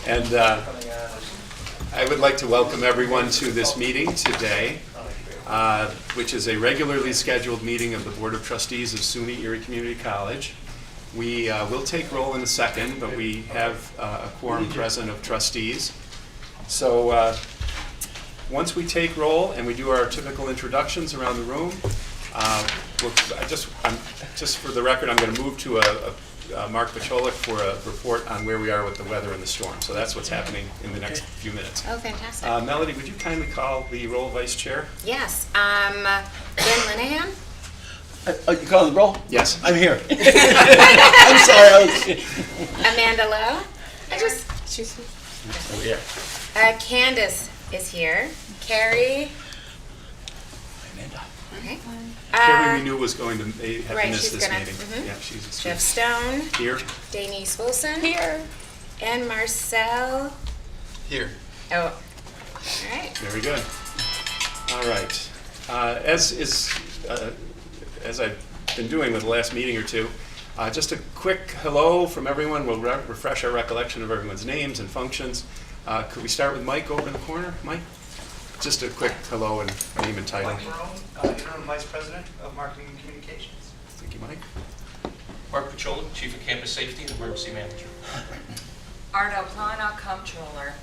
And I would like to welcome everyone to this meeting today, which is a regularly scheduled meeting of the Board of Trustees of SUNY Erie Community College. We will take roll in a second, but we have a quorum present of trustees. So once we take roll and we do our typical introductions around the room, just for the record, I'm going to move to Mark Pacholik for a report on where we are with the weather and the storm. So that's what's happening in the next few minutes. Oh, fantastic. Melody, would you kindly call the roll, Vice Chair? Yes. Ben Linehan? You call the roll? Yes. I'm here. I'm sorry. Amanda Lowe? Oh, yeah. Candace is here. Carrie? Amanda. Okay. Carrie, we knew was going to have right, missed she's this gonna- meeting. mhm. Yeah, she's Jeff Stone? here. Denise Wilson? Here. And Marcel? Here. Oh, all right. Very good. All right. As I've been doing with the last meeting or two, just a quick hello from everyone. We'll refresh our recollection of everyone's names and functions. Could we start with Mike over in the corner? Mike? Just a quick hello and name and title. Mike Marone, Interim Vice President of Marketing and Communications. Thank you, Mike. Mark Pacholik, Chief of Campus Safety and Emergency Manager. Ardo Plana, Comptroller.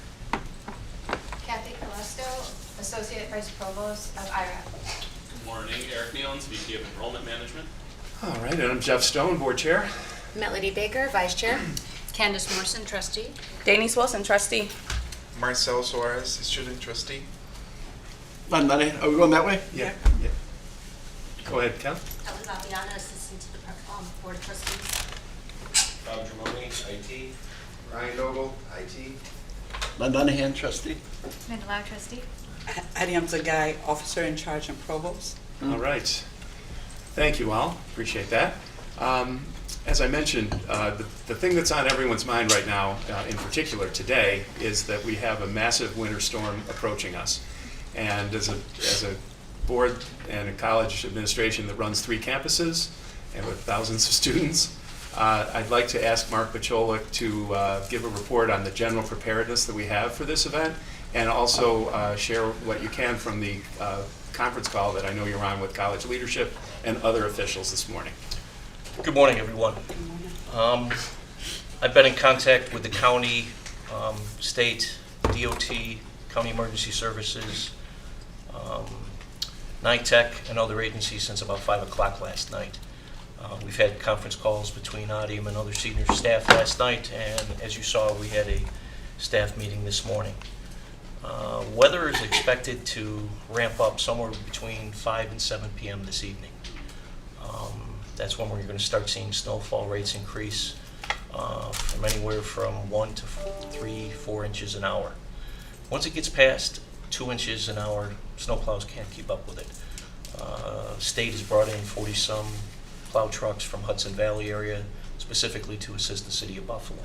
Kathy Calesto, Associate Vice Provost of IRA. Good morning, Eric Nealons, VP of Enrollment Management. All right, and I'm Jeff Stone, Board Chair. Melody Baker, Vice Chair. Candace Morrison, Trustee. Denise Wilson, Trustee. Marcel Suarez, Student Trustee. Are we going that way? Yeah. Go ahead, Kel. Ellen Vapiano, Assistant to the Board of Trustees. Bob Germoni, IT. Ryan Noble, IT. Len Dunahan, Trustee. Amanda Lau, Trustee. Adiam Zagai, Officer in Charge and Provost. All right. Thank you all. Appreciate that. As I mentioned, the thing that's on everyone's mind right now, in particular today, is that we have a massive winter storm approaching us. And as a board and a college administration that runs 3 campuses and with thousands of students, I'd like to ask Mark Pacholik to give a report on the general preparedness that we have for this event, and also share what you can from the conference call that I know you're on with college leadership and other officials this morning. Good morning, everyone. I've been in contact with the county, state, DOT, County Emergency Services, NITEC, and other agencies since about 5 o'clock last night. We've had conference calls between ADIM and other senior staff last night, and as you saw, we had a staff meeting this morning. Weather is expected to ramp up somewhere between 5 and 7 p.m. this evening. That's when we're going to start seeing snowfall rates increase from anywhere from 1 to 3, 4 inches an hour. Once it gets past 2 inches an hour, snowplows can't keep up with it. State has brought in 40-some plow trucks from Hudson Valley area, specifically to assist the city of Buffalo.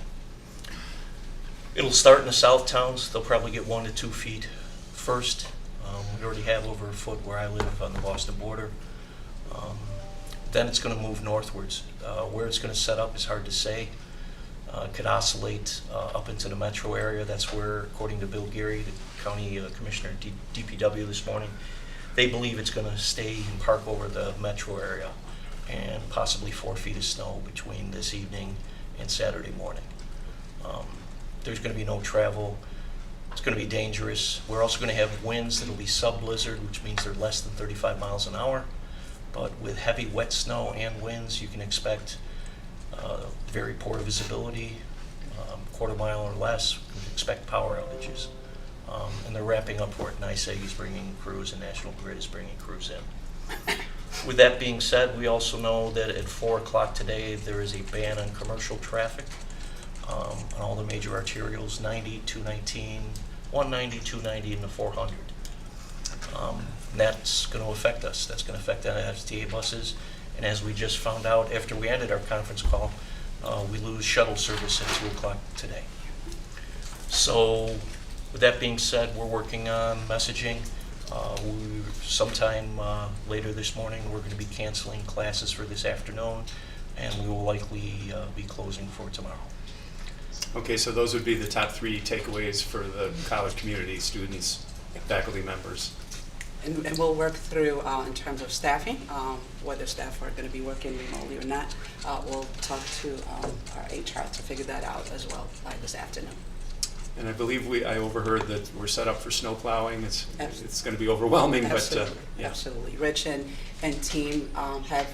It'll start in the south towns. They'll probably get 1 to 2 feet first. We already have over a foot where I live on the Boston border. Then it's going to move northwards. Where it's going to set up is hard to say. It could oscillate up into the metro area. That's where, according to Bill Geary, the county commissioner at DPW this morning, they believe it's going to stay and park over the metro area, and possibly 4 feet of snow between this evening and Saturday morning. There's going to be no travel. It's going to be dangerous. We're also going to have winds that'll be sub-blizzard, which means they're less than 35 miles an hour. But with heavy wet snow and winds, you can expect very poor visibility, quarter mile or less. You can expect power outages. And they're wrapping up for it. NYSEG is bringing crews and National Grid is bringing crews in. With that being said, we also know that at 4 o'clock today, there is a ban on commercial traffic on all the major arterials, 90, 219, 190, 290, and the 400. And that's going to affect us. That's going to affect the FTA buses. And as we just found out after we ended our conference call, we lose shuttle service at 2 o'clock today. So with that being said, we're working on messaging. Sometime later this morning, we're going to be canceling classes for this afternoon, and we will likely be closing for tomorrow. Okay, so those would be the top 3 takeaways for the college community, students, faculty members. And we'll work through, in terms of staffing, whether staff are going to be working remotely or not. We'll talk to our HR to figure that out as well by this afternoon. And I believe I overheard that we're set up for snow plowing. It's Absolutely. going to be overwhelming, Absolutely, but yeah. absolutely. Rich and team have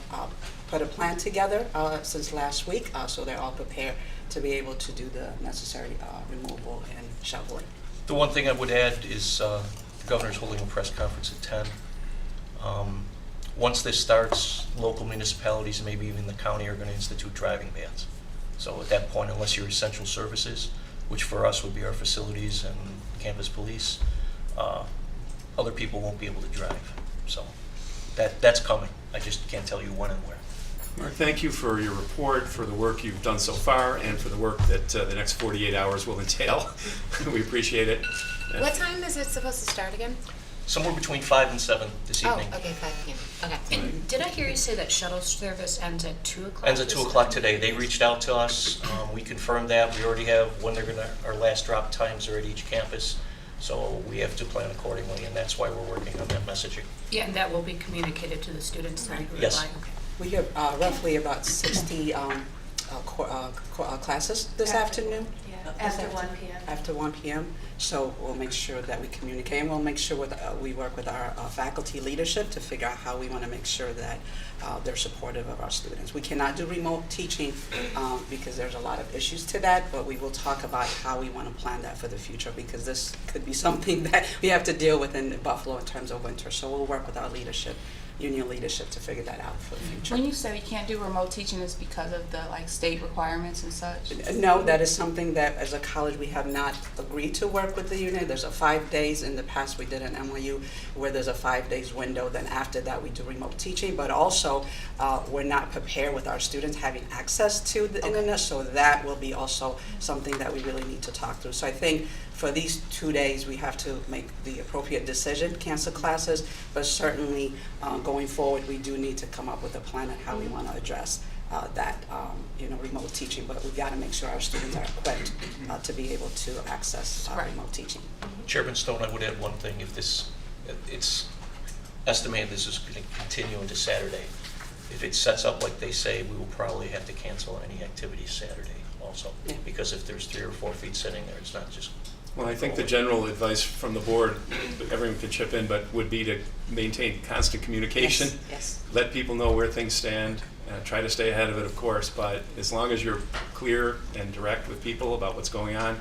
put a plan together since last week, so they're all prepared to be able to do the necessary removal and shoveling. The one thing I would add is the governor's holding a press conference at 10. Once this starts, local municipalities and maybe even the county are going to institute driving bans. So at that point, unless you're essential services, which for us would be our facilities and campus police, other people won't be able to drive. So that's coming. I just can't tell you when and where. Mark, thank you for your report, for the work you've done so far, and for the work that the next 48 hours will entail. We appreciate it. What time is it supposed to start again? Somewhere between 5 and 7 this Oh, evening. okay, 5 p.m. Okay. And did I hear you say that shuttle service ends at 2 o'clock? Ends at 2 o'clock today. They reached out to us. We confirmed that. We already have when our last drop times are at each campus. So we have to plan accordingly, and that's why we're working on that messaging. Yeah, and that will be communicated to the students then who Yes. apply? Okay. We have roughly about 60 classes this afternoon. After 1 p.m. After 1 p.m. So we'll make sure that we communicate, and we'll make sure we work with our faculty leadership to figure out how we want to make sure that they're supportive of our students. We cannot do remote teaching because there's a lot of issues to that, but we will talk about how we want to plan that for the future, because this could be something that we have to deal with in Buffalo in terms of winter. So we'll work with our leadership, union leadership, to figure that out for the future. When you say we can't do remote teaching, is because of the state requirements and such? No, that is something that as a college we have not agreed to work with the union. There's a 5 days. In the past we did an MOU where there's a 5 days window. Then after that we do remote teaching, but also we're not prepared with our students having access to the internet, so that will be also something that we really need to talk through. So I think for these 2 days we have to make the appropriate decision, cancel classes, but certainly going forward we do need to come up with a plan on how we want to address that remote teaching, but we've got to make sure our students are equipped to be able to access remote teaching. Chairman Stone, I would add one thing. If it's estimated this is going to continue into Saturday. If it sets up like they say, we will probably have to cancel any activities Saturday also. Yeah. Because if there's 3 or 4 feet sitting there, it's not just. Well, I think the general advice from the board, everyone can chip in, but would be to maintain constant communication. Yes. Let people know where things stand. Try to stay ahead of it, of course, but as long as you're clear and direct with people about what's going on,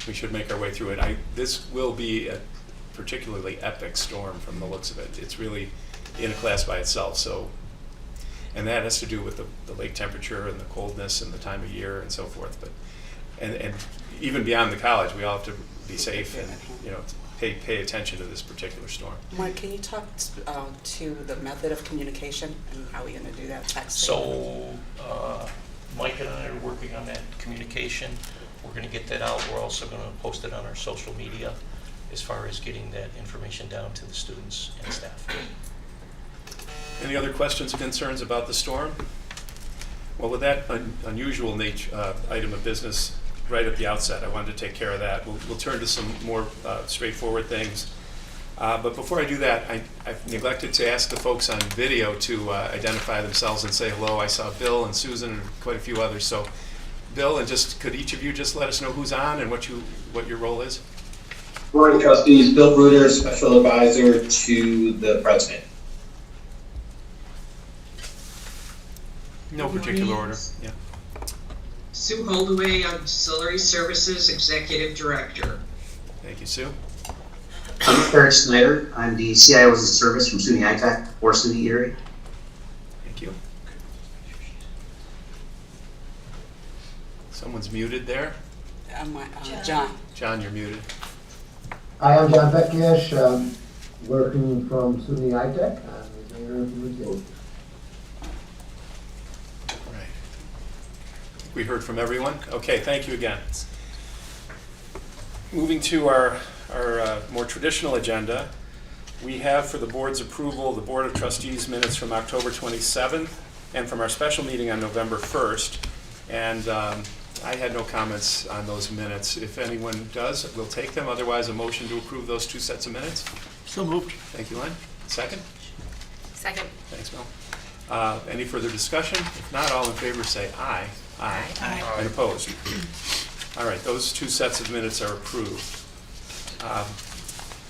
we should make our way through it. This will be a particularly epic storm from the looks of it. It's really in a class by itself. So, and that has to do with the lake temperature and the coldness and the time of year and so forth. But and even beyond the college, we all have to be safe and pay attention to this particular storm. Mark, can you talk to the method of communication and how we're going to do that? Texting? So Mike and I are working on that communication. We're going to get that out. We're also going to post it on our social media as far as getting that information down to the students and staff. Any other questions or concerns about the storm? Well, with that unusual item of business right at the outset, I wanted to take care of that. We'll turn to some more straightforward things. But before I do that, I've neglected to ask the folks on video to identify themselves and say hello. I saw Bill and Susan and quite a few others. So, Bill, and could each of you just let us know who's on and what your role is? Morning, trustees. Bill Bruder, special advisor to the president. No particular order. Yeah. Sue Holdaway, Auxiliary Services Executive Director. Thank you, Sue. I'm Eric Snyder. I'm the CIO as a service from SUNY ITAC for SUNY Erie. Thank you. Someone's muted there. John. John, you're muted. Hi, I'm John Beckish, working from SUNY ITAC. I'm the mayor of Brazil. Right. We heard from everyone. Okay, thank you again. Moving to our more traditional agenda, we have for the board's approval the Board of Trustees minutes from October 27th and from our special meeting on November 1st. And I had no comments on those minutes. If anyone does, we'll take them. Otherwise, a motion to approve those two sets of minutes. So moved. Thank you, Len. Second? Second. Thanks, Mel. Any further discussion? If not, all in favor say aye. Aye. Aye. And opposed? All right, those two sets of minutes are approved.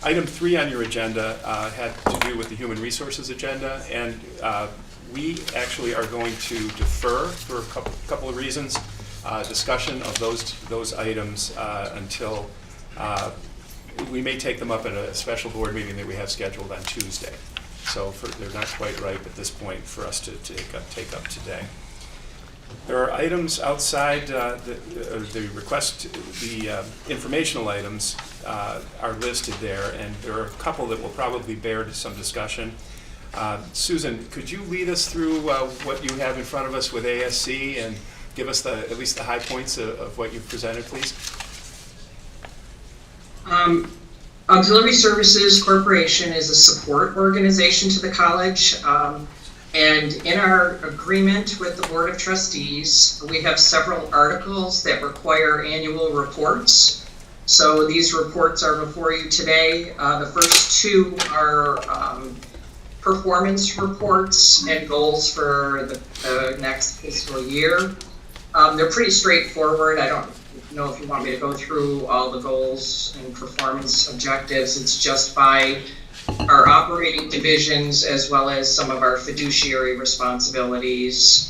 Item 3 on your agenda had to do with the Human Resources agenda, and we actually are going to defer for a couple of reasons, discussion of those items until we may take them up at a special board meeting that we have scheduled on Tuesday. So they're not quite ripe at this point for us to take up today. There are items outside the request, the informational items are listed there, and there are a couple that will probably bear some discussion. Susan, could you lead us through what you have in front of us with ASC and give us at least the high points of what you've presented, please? Auxiliary Services Corporation is a support organization to the college. And in our agreement with the Board of Trustees, we have several articles that require annual reports. So these reports are before you today. The first two are performance reports and goals for the next fiscal year. They're pretty straightforward. I don't know if you want me to go through all the goals and performance objectives. It's just by our operating divisions as well as some of our fiduciary responsibilities.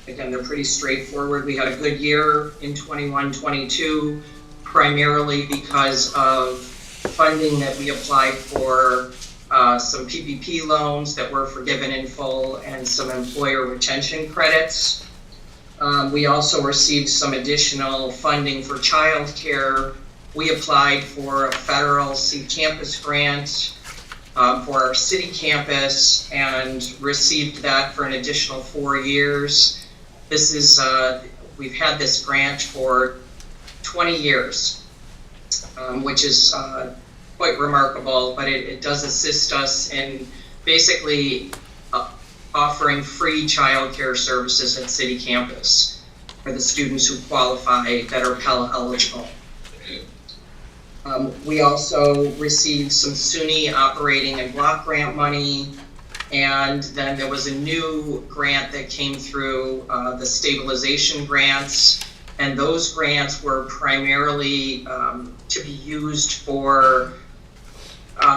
Again, they're pretty straightforward. We had a good year in 21-22, primarily because of funding that we applied for, some PPP loans that were forgiven in full, and some employer retention credits. We also received some additional funding for childcare. We applied for a federal C-Campus grant for our city campus and received that for an additional 4 years. This is, we've had this grant for 20 years, which is quite remarkable, but it does assist us in basically offering free childcare services at city campus for the students who qualify that are Pell eligible. We also received some SUNY operating and block grant money, and then there was a new grant that came through, the stabilization grants, and those grants were primarily to be used for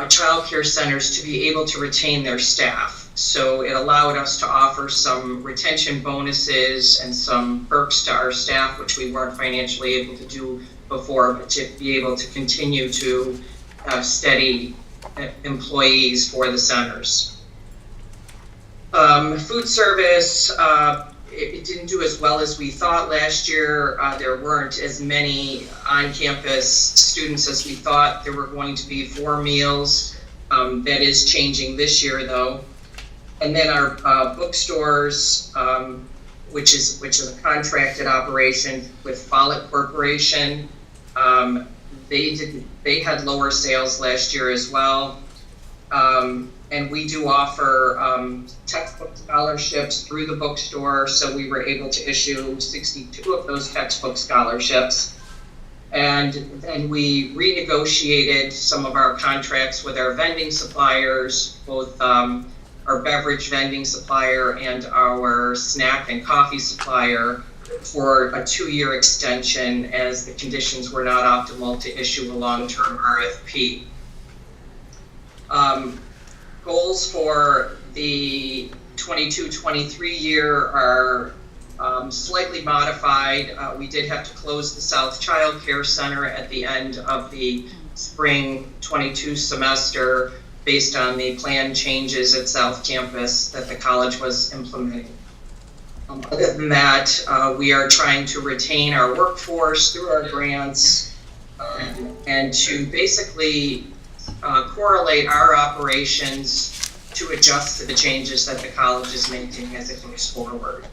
child care centers to be able to retain their staff. So it allowed us to offer some retention bonuses and some perks to our staff, which we weren't financially able to do before, but to be able to continue to steady employees for the centers. Food service, it didn't do as well as we thought last year. There weren't as many on-campus students as we thought there were going to be for meals. That is changing this year, though. And then our bookstores, which is a contracted operation with Follett Corporation. They had lower sales last year as well. And we do offer textbook scholarships through the bookstore, so we were able to issue 62 of those textbook scholarships. And then we renegotiated some of our contracts with our vending suppliers, both our beverage vending supplier and our snack and coffee supplier, for a 2-year extension, as the conditions were not optimal to issue a long-term RFP. Goals for the 22-23 year are slightly modified. We did have to close the South Child Care Center at the end of the spring 22 semester based on the plan changes at South Campus that the college was implementing. Other than that, we are trying to retain our workforce through our grants and to basically correlate our operations to adjust to the changes that the college is making as it goes forward.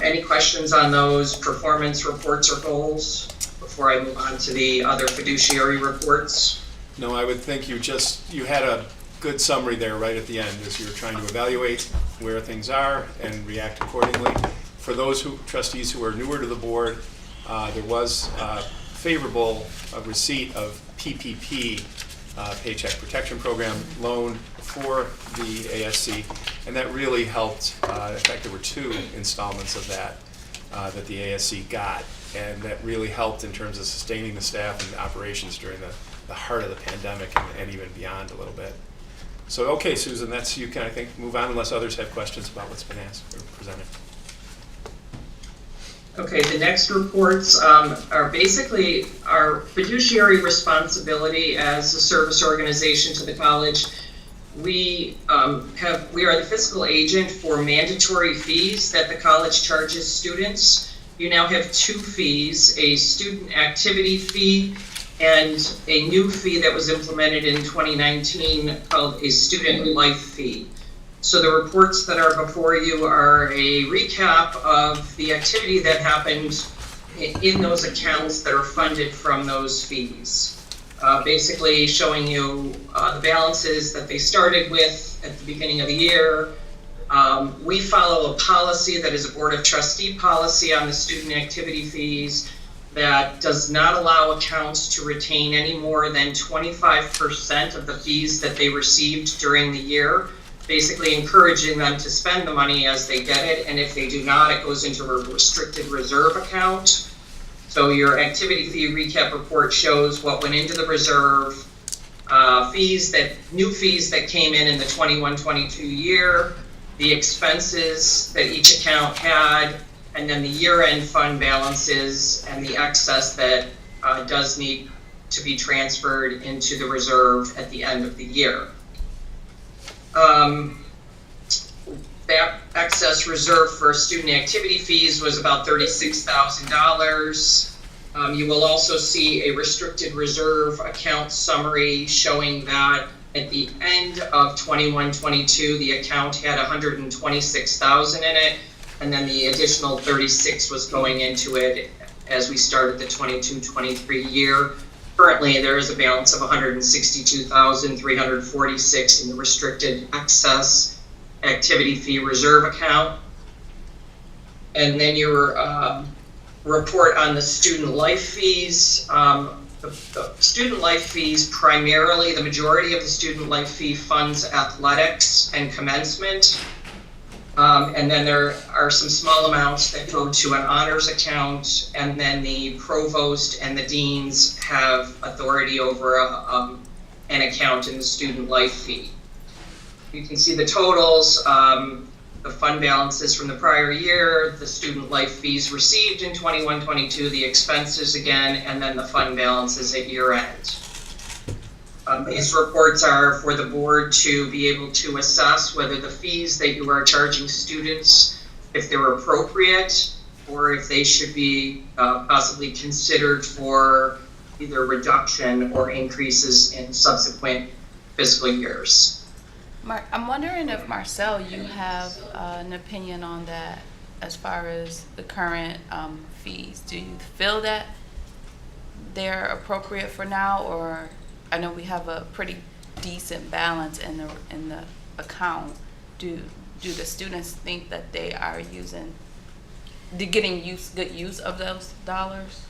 Any questions on those performance reports or goals before I move on to the other fiduciary reports? No, I would think you had a good summary there right at the end as you were trying to evaluate where things are and react accordingly. For those trustees who are newer to the board, there was favorable receipt of PPP, Paycheck Protection Program loan for the ASC, and that really helped. In fact, there were 2 installments of that that the ASC got, and that really helped in terms of sustaining the staff and the operations during the heart of the pandemic and even beyond a little bit. So, okay, Susan, you can, I think, move on unless others have questions about what's been asked or presented. Okay, the next reports are basically our fiduciary responsibility as a service organization to the college. We are the fiscal agent for mandatory fees that the college charges students. You now have 2 fees, a student activity fee and a new fee that was implemented in 2019 called a student life fee. So the reports that are before you are a recap of the activity that happened in those accounts that are funded from those fees. Basically showing you the balances that they started with at the beginning of the year. We follow a policy that is a Board of Trustee policy on the student activity fees that does not allow accounts to retain any more than 25% of the fees that they received during the year, basically encouraging them to spend the money as they get it, and if they do not, it goes into a restricted reserve account. So your activity fee recap report shows what went into the reserve, new fees that came in the 21-22 year, the expenses that each account had, and then the year-end fund balances and the excess that does need to be transferred into the reserve at the end of the year. That excess reserve for student activity fees was about $36,000. You will also see a restricted reserve account summary showing that at the end of 21-22, the account had $126,000 in it, and then the additional 36 was going into it as we started the 22-23 year. Currently, there is a balance of $162,346 in the restricted excess activity fee reserve account. And then your report on the student life fees. The student life fees, primarily, the majority of the student life fee funds athletics and commencement. And then there are some small amounts that go to an honors account, and then the provost and the deans have authority over an account in the student life fee. You can see the totals, the fund balances from the prior year, the student life fees received in 21-22, the expenses again, and then the fund balances at year end. These reports are for the board to be able to assess whether the fees that you are charging students, if they're appropriate, or if they should be possibly considered for either reduction or increases in subsequent fiscal years. I'm wondering if, Marcel, you have an opinion on that as far as the current fees. Do you feel that they're appropriate for now, or I know we have a pretty decent balance in the account. Do the students think that they're getting good use of those dollars?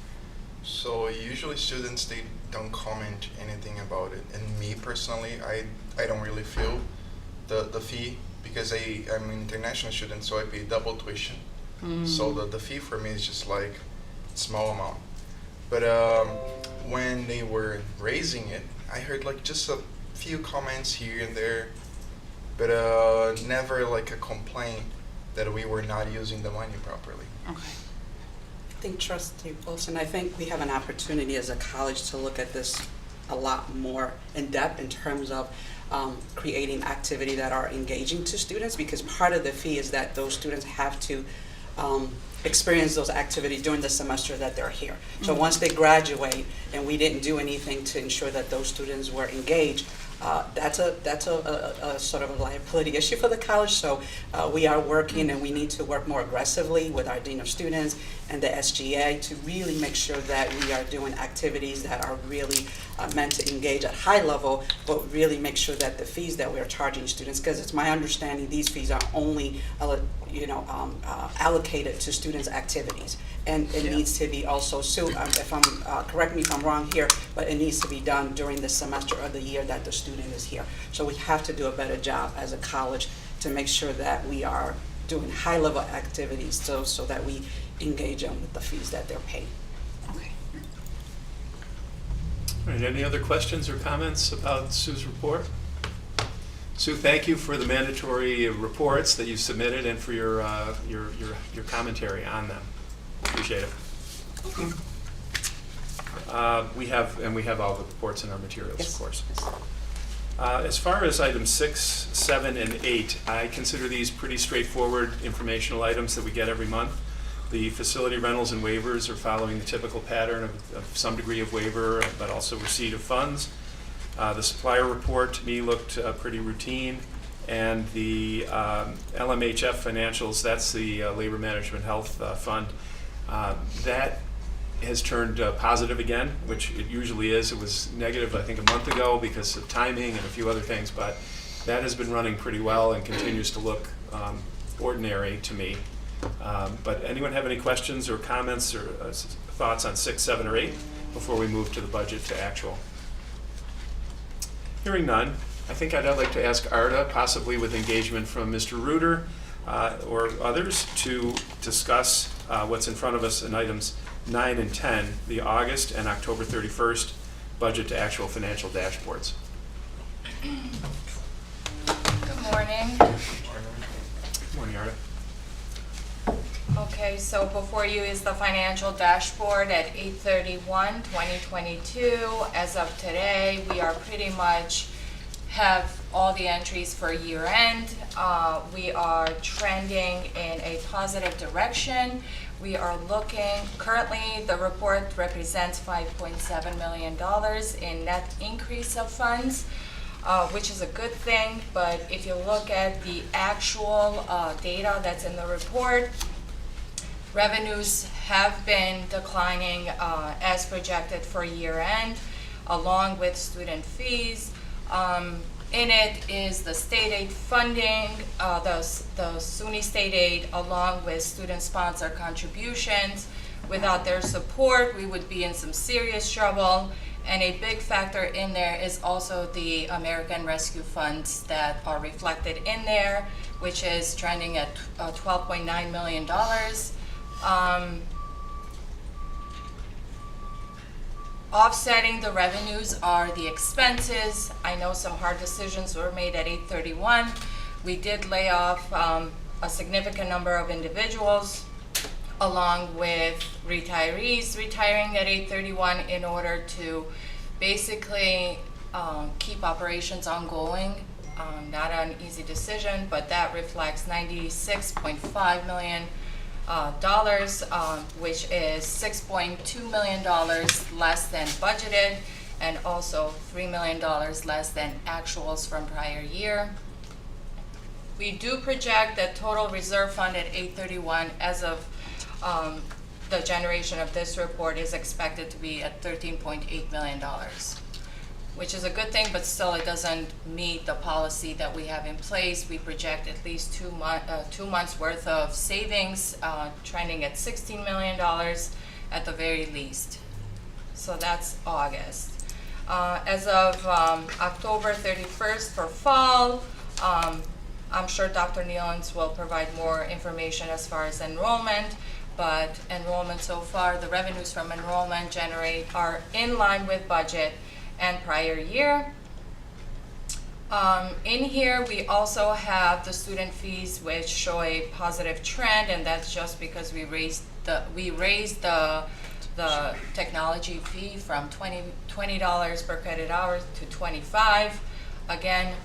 So usually students, they don't comment anything about it, and me personally, I don't really feel the fee, because I'm an international student, so I pay double tuition. So the fee for me is just like small amount. But when they were raising it, I heard like just a few comments here and there, but never like a complaint that we were not using the money properly. Okay. I think, Trustee Wilson, I think we have an opportunity as a college to look at this a lot more in depth in terms of creating activity that are engaging to students, because part of the fee is that those students have to experience those activities during the semester that they're here. So once they graduate and we didn't do anything to ensure that those students were engaged, that's a sort of a liability issue for the college. So we are working, and we need to work more aggressively with our Dean of Students and the SGA to really make sure that we are doing activities that are really meant to engage at high level, but really make sure that the fees that we're charging students, because it's my understanding these fees are only allocated to students' activities. And it needs to be also, if I'm, correct me if I'm wrong here, but it needs to be done during the semester of the year that the student is here. So we have to do a better job as a college to make sure that we are doing high-level activities so that we engage them with the fees that they're paying. Okay. All right, any other questions or comments about Sue's report? Sue, thank you for the mandatory reports that you submitted and for your commentary on them. Appreciate it. We have all the reports in our materials, Yes. of course. As far as items 6, 7, and 8, I consider these pretty straightforward informational items that we get every month. The facility rentals and waivers are following the typical pattern of some degree of waiver, but also receipt of funds. The supplier report to me looked pretty routine, and the LMHF financials, that's the Labor Management Health Fund, that has turned positive again, which it usually is. It was negative, I think, a month ago because of timing and a few other things, but that has been running pretty well and continues to look ordinary to me. But anyone have any questions or comments or thoughts on 6, 7, or 8 before we move to the budget to actual? Hearing none, I think I'd like to ask Arda, possibly with engagement from Mr. Reuter or others, to discuss what's in front of us in items 9 and 10, the August and October 31st budget to actual financial dashboards. Good morning. Good morning, Arda. Okay, so before you is the financial dashboard at 8/31/2022. As of today, we are pretty much have all the entries for year end. We are trending in a positive direction. We are looking, currently the report represents $5.7 million in net increase of funds, which is a good thing. But if you look at the actual data that's in the report, revenues have been declining as projected for year end, along with student fees. In it is the state aid funding, the SUNY state aid, along with student sponsor contributions. Without their support, we would be in some serious trouble. And a big factor in there is also the American Rescue Funds that are reflected in there, which is trending at $12.9 million. Offsetting the revenues are the expenses. I know some hard decisions were made at 8/31. We did lay off a significant number of individuals, along with retirees retiring at 8/31 in order to basically keep operations ongoing. Not an easy decision, but that reflects $96.5 million, which is $6.2 million less than budgeted, and also $3 million less than actuals from prior year. We do project that total reserve fund at 8/31 as of the generation of this report is expected to be at $13.8 million, which is a good thing, but still it doesn't meet the policy that we have in place. We project at least 2 months worth of savings, trending at $16 million at the very least. So that's August. As of October 31st for fall, I'm sure Dr. Nealons will provide more information as far as enrollment, but enrollment so far, the revenues from enrollment are in line with budget and prior year. In here, we also have the student fees, which show a positive trend, and that's just because we raised the technology fee from $20 per credit hour to $25. Again,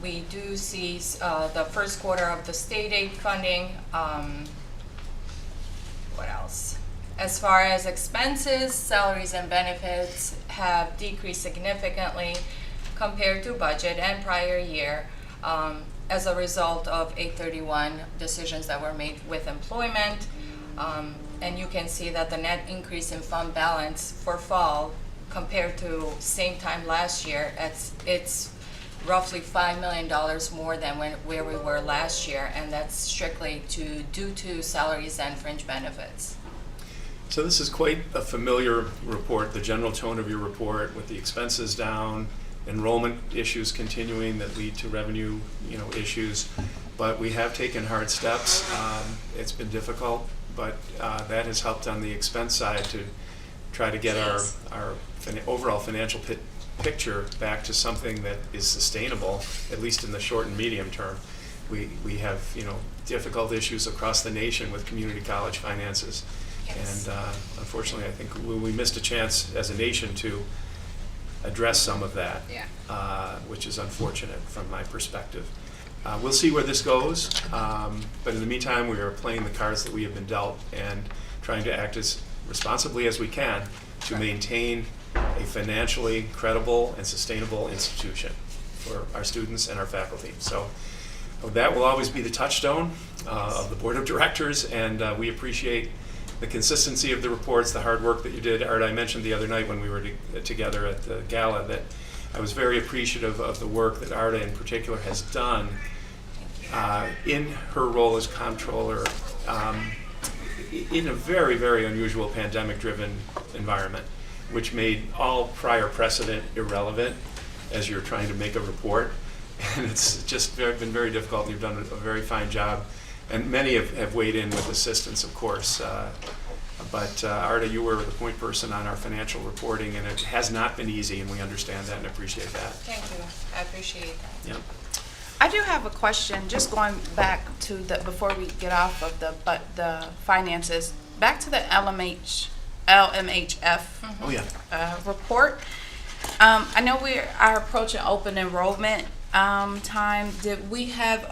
we do see the first quarter of the state aid funding. What else? As far as expenses, salaries and benefits have decreased significantly compared to budget and prior year as a result of 831 decisions that were made with employment. And you can see that the net increase in fund balance for fall compared to same time last year, it's roughly $5 million more than where we were last year, and that's strictly due to salaries and fringe benefits. So this is quite a familiar report, the general tone of your report with the expenses down, enrollment issues continuing that lead to revenue, issues. But we have taken hard steps. It's been difficult, but that has helped on the expense side to try to get our overall financial picture back to something that is sustainable, at least in the short and medium term. We have difficult issues across the nation with community college finances. Yes. And unfortunately, I think we missed a chance as a nation to address some of that, which is unfortunate from my perspective. We'll see where this goes, but in the meantime, we are playing the cards that we have been dealt and trying to act as responsibly as we can to maintain a financially credible and sustainable institution for our students and our faculty. So that will always be the touchstone of the Board of Directors, and we appreciate the consistency of the reports, the hard work that you did. Art, I mentioned the other night when we were together at the gala that I was very appreciative of the work that Arda in particular has done in her role as comptroller in a very, very unusual pandemic-driven environment, which made all prior precedent irrelevant as you're trying to make a report. And it's just been very difficult, and you've done a very fine job. And many have weighed in with assistance, of course. But Arda, you were the point person on our financial reporting, and it has not been easy, and we understand that and appreciate that. Thank you. I appreciate that. Yeah. I do have a question, just going back to before we get off of the finances, back to the LMHF Oh, yeah. Report. I know we are approaching open enrollment time. Did we have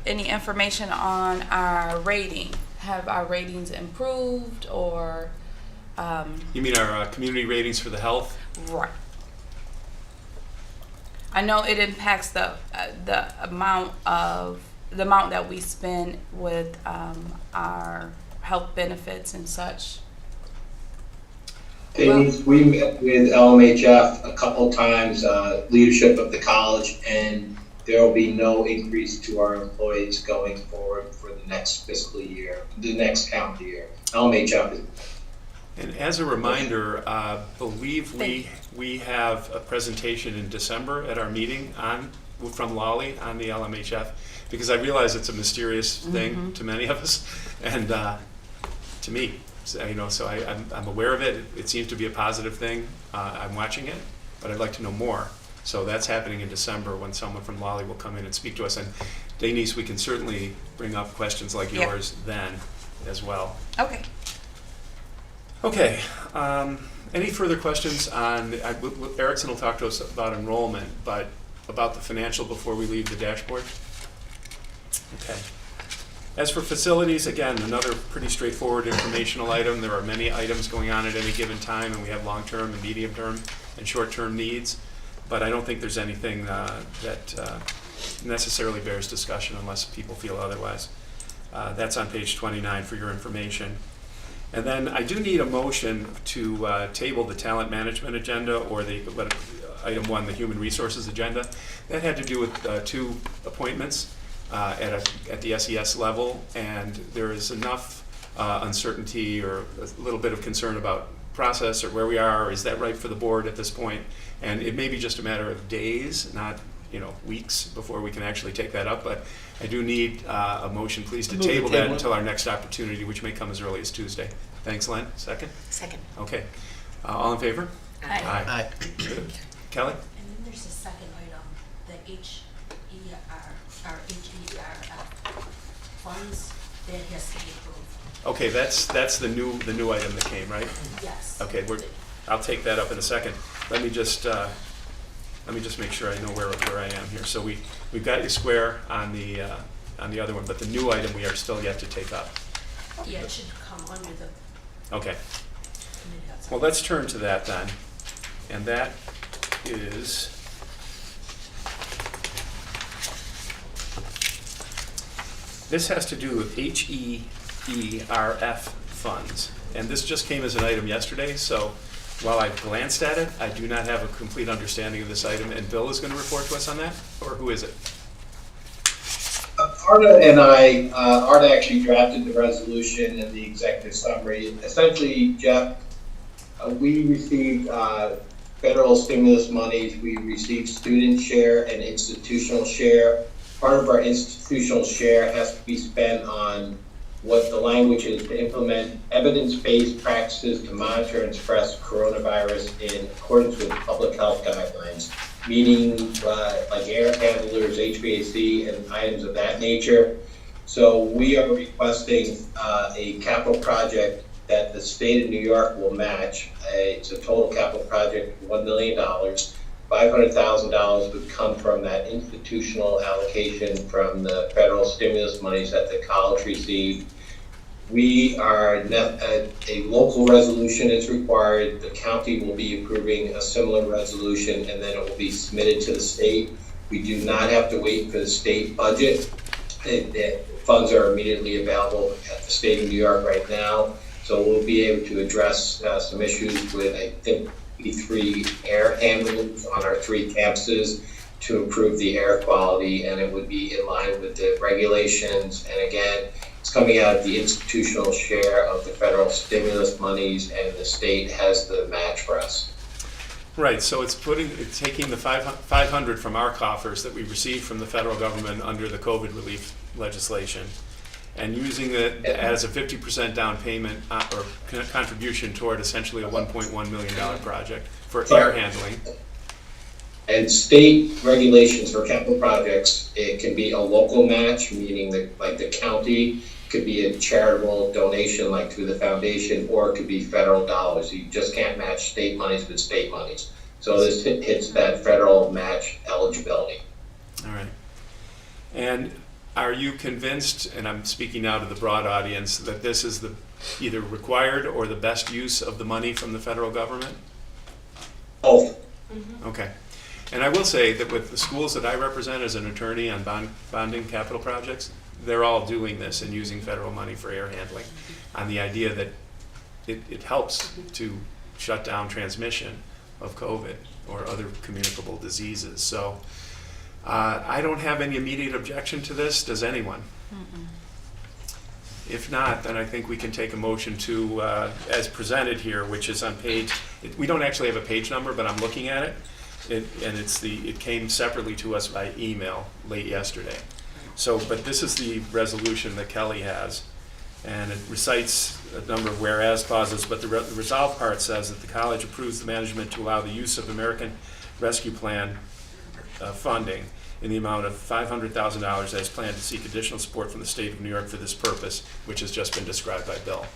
any information on our rating? Have our ratings improved, or? You mean our community ratings for the health? Right. I know it impacts the amount that we spend with our health benefits and such. Denise, we met with LMHF a couple times, leadership of the college, and there will be no increase to our employees going forward for the next fiscal year, the next calendar year. LMHF is. And as a reminder, believe we have a presentation in December at our meeting from Lolly on the LMHF, because I realize it's a mysterious thing to many of us, and to me. So, I'm aware of it. It seems to be a positive thing. I'm watching it, but I'd like to know more. So that's happening in December when someone from Lolly will come in and speak to us. And Denise, we can certainly bring up questions like yours then as well. Okay. Okay. Any further questions on, Erickson will talk to us about enrollment, but about the financial before we leave the dashboard? Okay. As for facilities, again, another pretty straightforward informational item. There are many items going on at any given time, and we have long-term and medium-term and short-term needs. But I don't think there's anything that necessarily bears discussion unless people feel otherwise. That's on page 29 for your information. And then I do need a motion to table the talent management agenda, or item 1, the human resources agenda. That had to do with 2 appointments at the SES level, and there is enough uncertainty or a little bit of concern about process or where we are, or is that right for the board at this point? And it may be just a matter of days, not weeks, before we can actually take that up. But I do need a motion, please, to table that until our next opportunity, which may come as early as Tuesday. Thanks, Len. Second? Second. Okay. All in favor? Aye. Aye. Good. Kelly? And then there's a second item, the HERF funds that has to be approved. Okay, that's the new item that came, right? Yes. Okay, I'll take that up in a second. Let me just make sure I know where I am here. So we've got you square on the other one, but the new item we are still yet to take up. Yeah, it should come under the. Okay. Well, let's turn to that then. And that is this has to do with HEERF funds. And this just came as an item yesterday, so while I've glanced at it, I do not have a complete understanding of this item. And Bill is going to report to us on that? Or who is it? Arda and I, Arda actually drafted the resolution and the executive summary. Essentially, Jeff, we received federal stimulus monies. We received student share and institutional share. Part of our institutional share has to be spent on what the language is to implement evidence-based practices to monitor and suppress coronavirus in accordance with public health guidelines, meaning like air handlers, HVAC, and items of that nature. So we are requesting a capital project that the state of New York will match. It's a total capital project of $1 million. $500,000 would come from that institutional allocation from the federal stimulus monies that the college received. We are, a local resolution is required. The county will be approving a similar resolution, and then it will be submitted to the state. We do not have to wait for the state budget. Funds are immediately available at the state of New York right now. So we'll be able to address some issues with, I think, 3 air handlers on our 3 campuses to improve the air quality, and it would be in line with the regulations. And again, it's coming out of the institutional share of the federal stimulus monies, and the state has the match for us. Right, so it's taking the 500 from our coffers that we received from the federal government under the COVID relief legislation and using it as a 50% down payment or contribution toward essentially a $1.1 million project for air handling. And state regulations for capital projects, it can be a local match, meaning that like the county, could be a charitable donation like through the foundation, or it could be federal dollars. You just can't match state monies with state monies. So this hits that federal match eligibility. All right. And are you convinced, and I'm speaking now to the broad audience, that this is the either required or the best use of the money from the federal government? Both. Okay. And I will say that with the schools that I represent as an attorney on bonding capital projects, they're all doing this and using federal money for air handling on the idea that it helps to shut down transmission of COVID or other communicable diseases. So I don't have any immediate objection to this. Does anyone? If not, then I think we can take a motion to, as presented here, which is on page, we don't actually have a page number, but I'm looking at it. It came separately to us by email late yesterday. So, but this is the resolution that Kelly has, and it recites a number of whereas clauses, but the resolve part says that the college approves the management to allow the use of American Rescue Plan funding in the amount of $500,000 as planned to seek additional support from the state of New York for this purpose, which has just been described by Bill.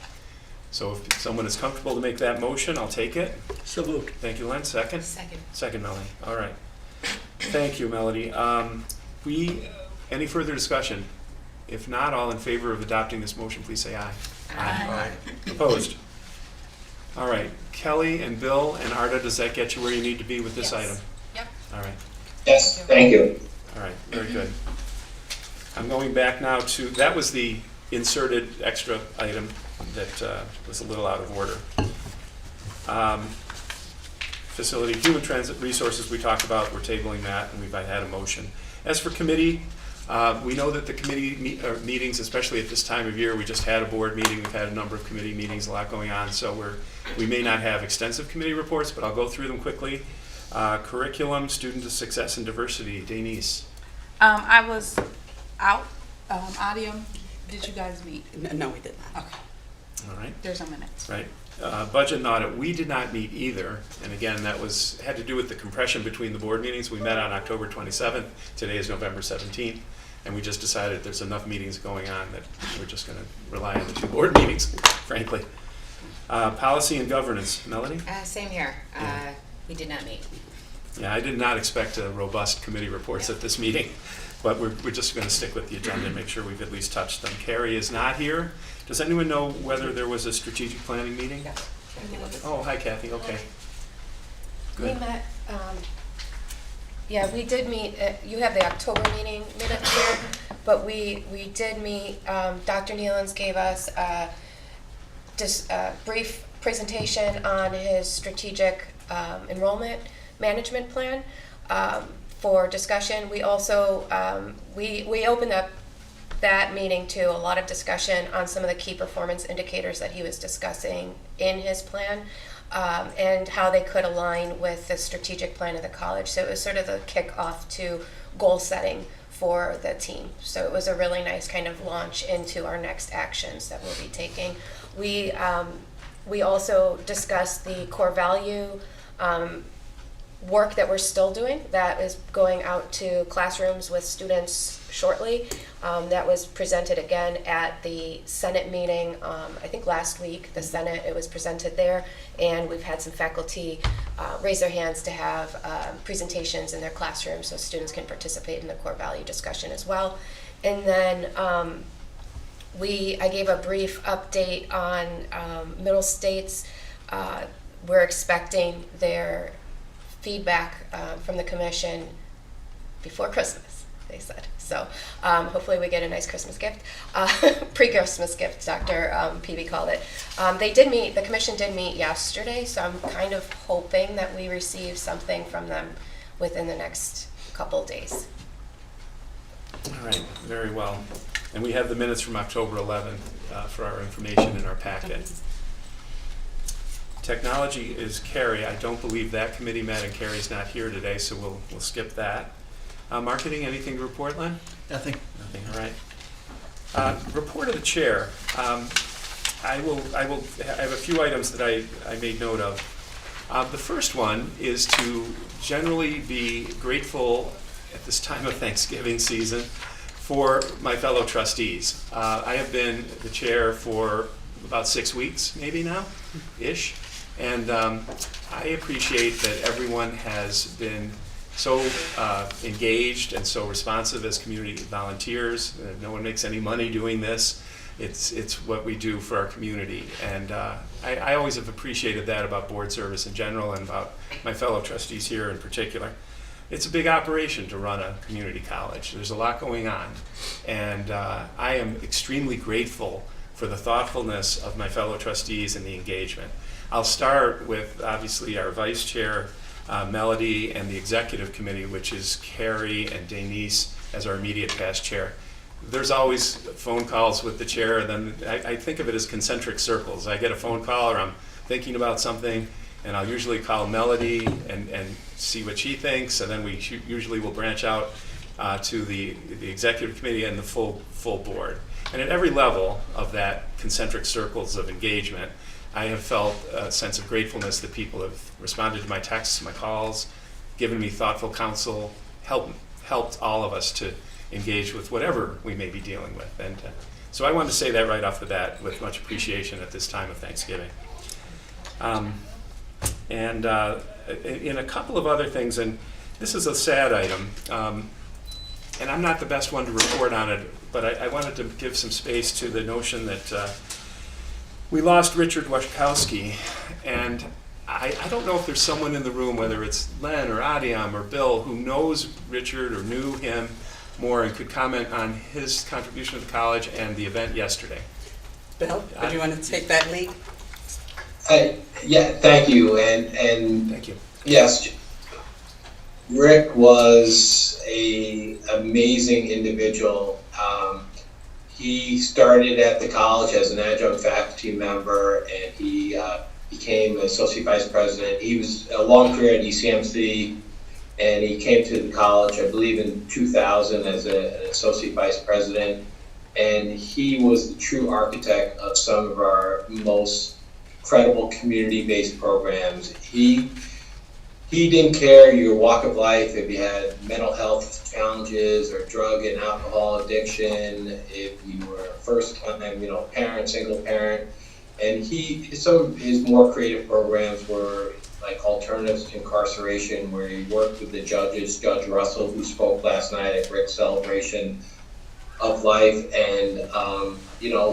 So if someone is comfortable to make that motion, I'll take it. So moved. Thank you, Len. Second? Second. Second, Melanie. All right. Thank you, Melody. Any further discussion? If not, all in favor of adopting this motion, please say aye. Aye. Opposed? All right. Kelly and Bill and Arda, does that get you where you need to be with this item? Yep. All right. Yes, thank you. All right. Very good. I'm going back now to, that was the inserted extra item that was a little out of order. Facility, human transit resources we talked about, we're tabling that, and we've had a motion. As for committee, we know that the committee meetings, especially at this time of year, we just had a board meeting, we've had a number of committee meetings, a lot going on, so we may not have extensive committee reports, but I'll go through them quickly. Curriculum, student success and diversity, Denise. I was out, Audium, did you guys meet? No, we did not. Okay, All right. there's a minute. Right. Budget and audit, we did not meet either. And again, that had to do with the compression between the board meetings. We met on October 27th. Today is November 17th. And we just decided there's enough meetings going on that we're just going to rely on the 2 board meetings, frankly. Policy and governance, Melanie? Same here. We did not meet. Yeah, I did not expect robust committee reports at this meeting, but we're just going to stick with the agenda and make sure we've at least touched them. Carrie is not here. Does anyone know whether there was a strategic planning meeting? Yes. Oh, hi Kathy, okay. We Good. met, yeah, we did meet, you have the October meeting minutes here, but we did meet, Dr. Nealons gave us just a brief presentation on his strategic enrollment management plan for discussion. We also, we opened up that meeting to a lot of discussion on some of the key performance indicators that he was discussing in his plan, and how they could align with the strategic plan of the college. So it was sort of the kickoff to goal setting for the team. So it was a really nice kind of launch into our next actions that we'll be taking. We also discussed the core value work that we're still doing that is going out to classrooms with students shortly. That was presented again at the Senate meeting, I think last week, the Senate, it was presented there, and we've had some faculty raise their hands to have presentations in their classrooms so students can participate in the core value discussion as well. And then I gave a brief update on Middle States. We're expecting their feedback from the commission before Christmas, they said. So hopefully we get a nice Christmas gift, pre-Christmas gift, Dr. Peavy called it. They did meet, the commission did meet yesterday, so I'm kind of hoping that we receive something from them within the next couple of days. All right, very well. And we have the minutes from October 11th for our information in our packet. Technology is Carrie. I don't believe that committee met, and Carrie's not here today, so we'll skip that. Marketing, anything to report, Len? Nothing. Nothing, all right. Report of the chair. I have a few items that I made note of. The first one is to generally be grateful at this time of Thanksgiving season for my fellow trustees. I have been the chair for about 6 weeks, maybe now-ish, and I appreciate that everyone has been so engaged and so responsive as community volunteers. No one makes any money doing this. It's what we do for our community, and I always have appreciated that about board service in general and about my fellow trustees here in particular. It's a big operation to run a community college. There's a lot going on, and I am extremely grateful for the thoughtfulness of my fellow trustees and the engagement. I'll start with obviously our vice chair, Melody, and the executive committee, which is Carrie and Denise as our immediate past chair. There's always phone calls with the chair, and then I think of it as concentric circles. I get a phone call or I'm thinking about something, and I'll usually call Melody and see what she thinks, and then we usually will branch out to the executive committee and the full board. And at every level of that concentric circles of engagement, I have felt a sense of gratefulness that people have responded to my texts, my calls, given me thoughtful counsel, helped all of us to engage with whatever we may be dealing with. And so I wanted to say that right off the bat with much appreciation at this time of Thanksgiving. And in a couple of other things, and this is a sad item, and I'm not the best one to report on it, but I wanted to give some space to the notion that we lost Richard Wachkowski, and I don't know if there's someone in the room, whether it's Len or Adiam or Bill, who knows Richard or knew him more and could comment on his contribution to the college and the event yesterday. Bill, would you want to take that lead? Yeah, thank you, and thank you. Yes, Rick was an amazing individual. He started at the college as an adjunct faculty member, and he became associate vice president. He was a long career at ECMC, and he came to the college, I believe, in 2000 as an associate vice president. And he was the true architect of some of our most credible community-based programs. He didn't care your walk of life, if you had mental health challenges or drug and alcohol addiction, if you were a first-time, parent, single parent. And some of his more creative programs were like alternatives to incarceration, where he worked with the judges, Judge Russell, who spoke last night at Rick's celebration of life, and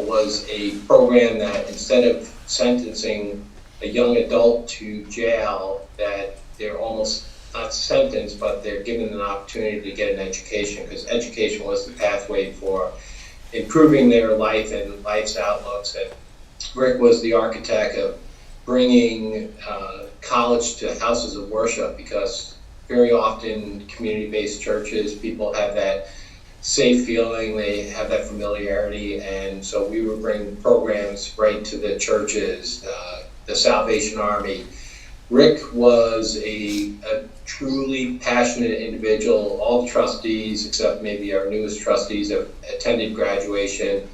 was a program that instead of sentencing a young adult to jail, that they're almost not sentenced, but they're given an opportunity to get an education, because education was the pathway for improving their life and life's outlooks. And Rick was the architect of bringing college to houses of worship, because very often community-based churches, people have that safe feeling, they have that familiarity, and so we would bring programs right to the churches, the Salvation Army. Rick was a truly passionate individual. All the trustees, except maybe our newest trustees, have attended graduation,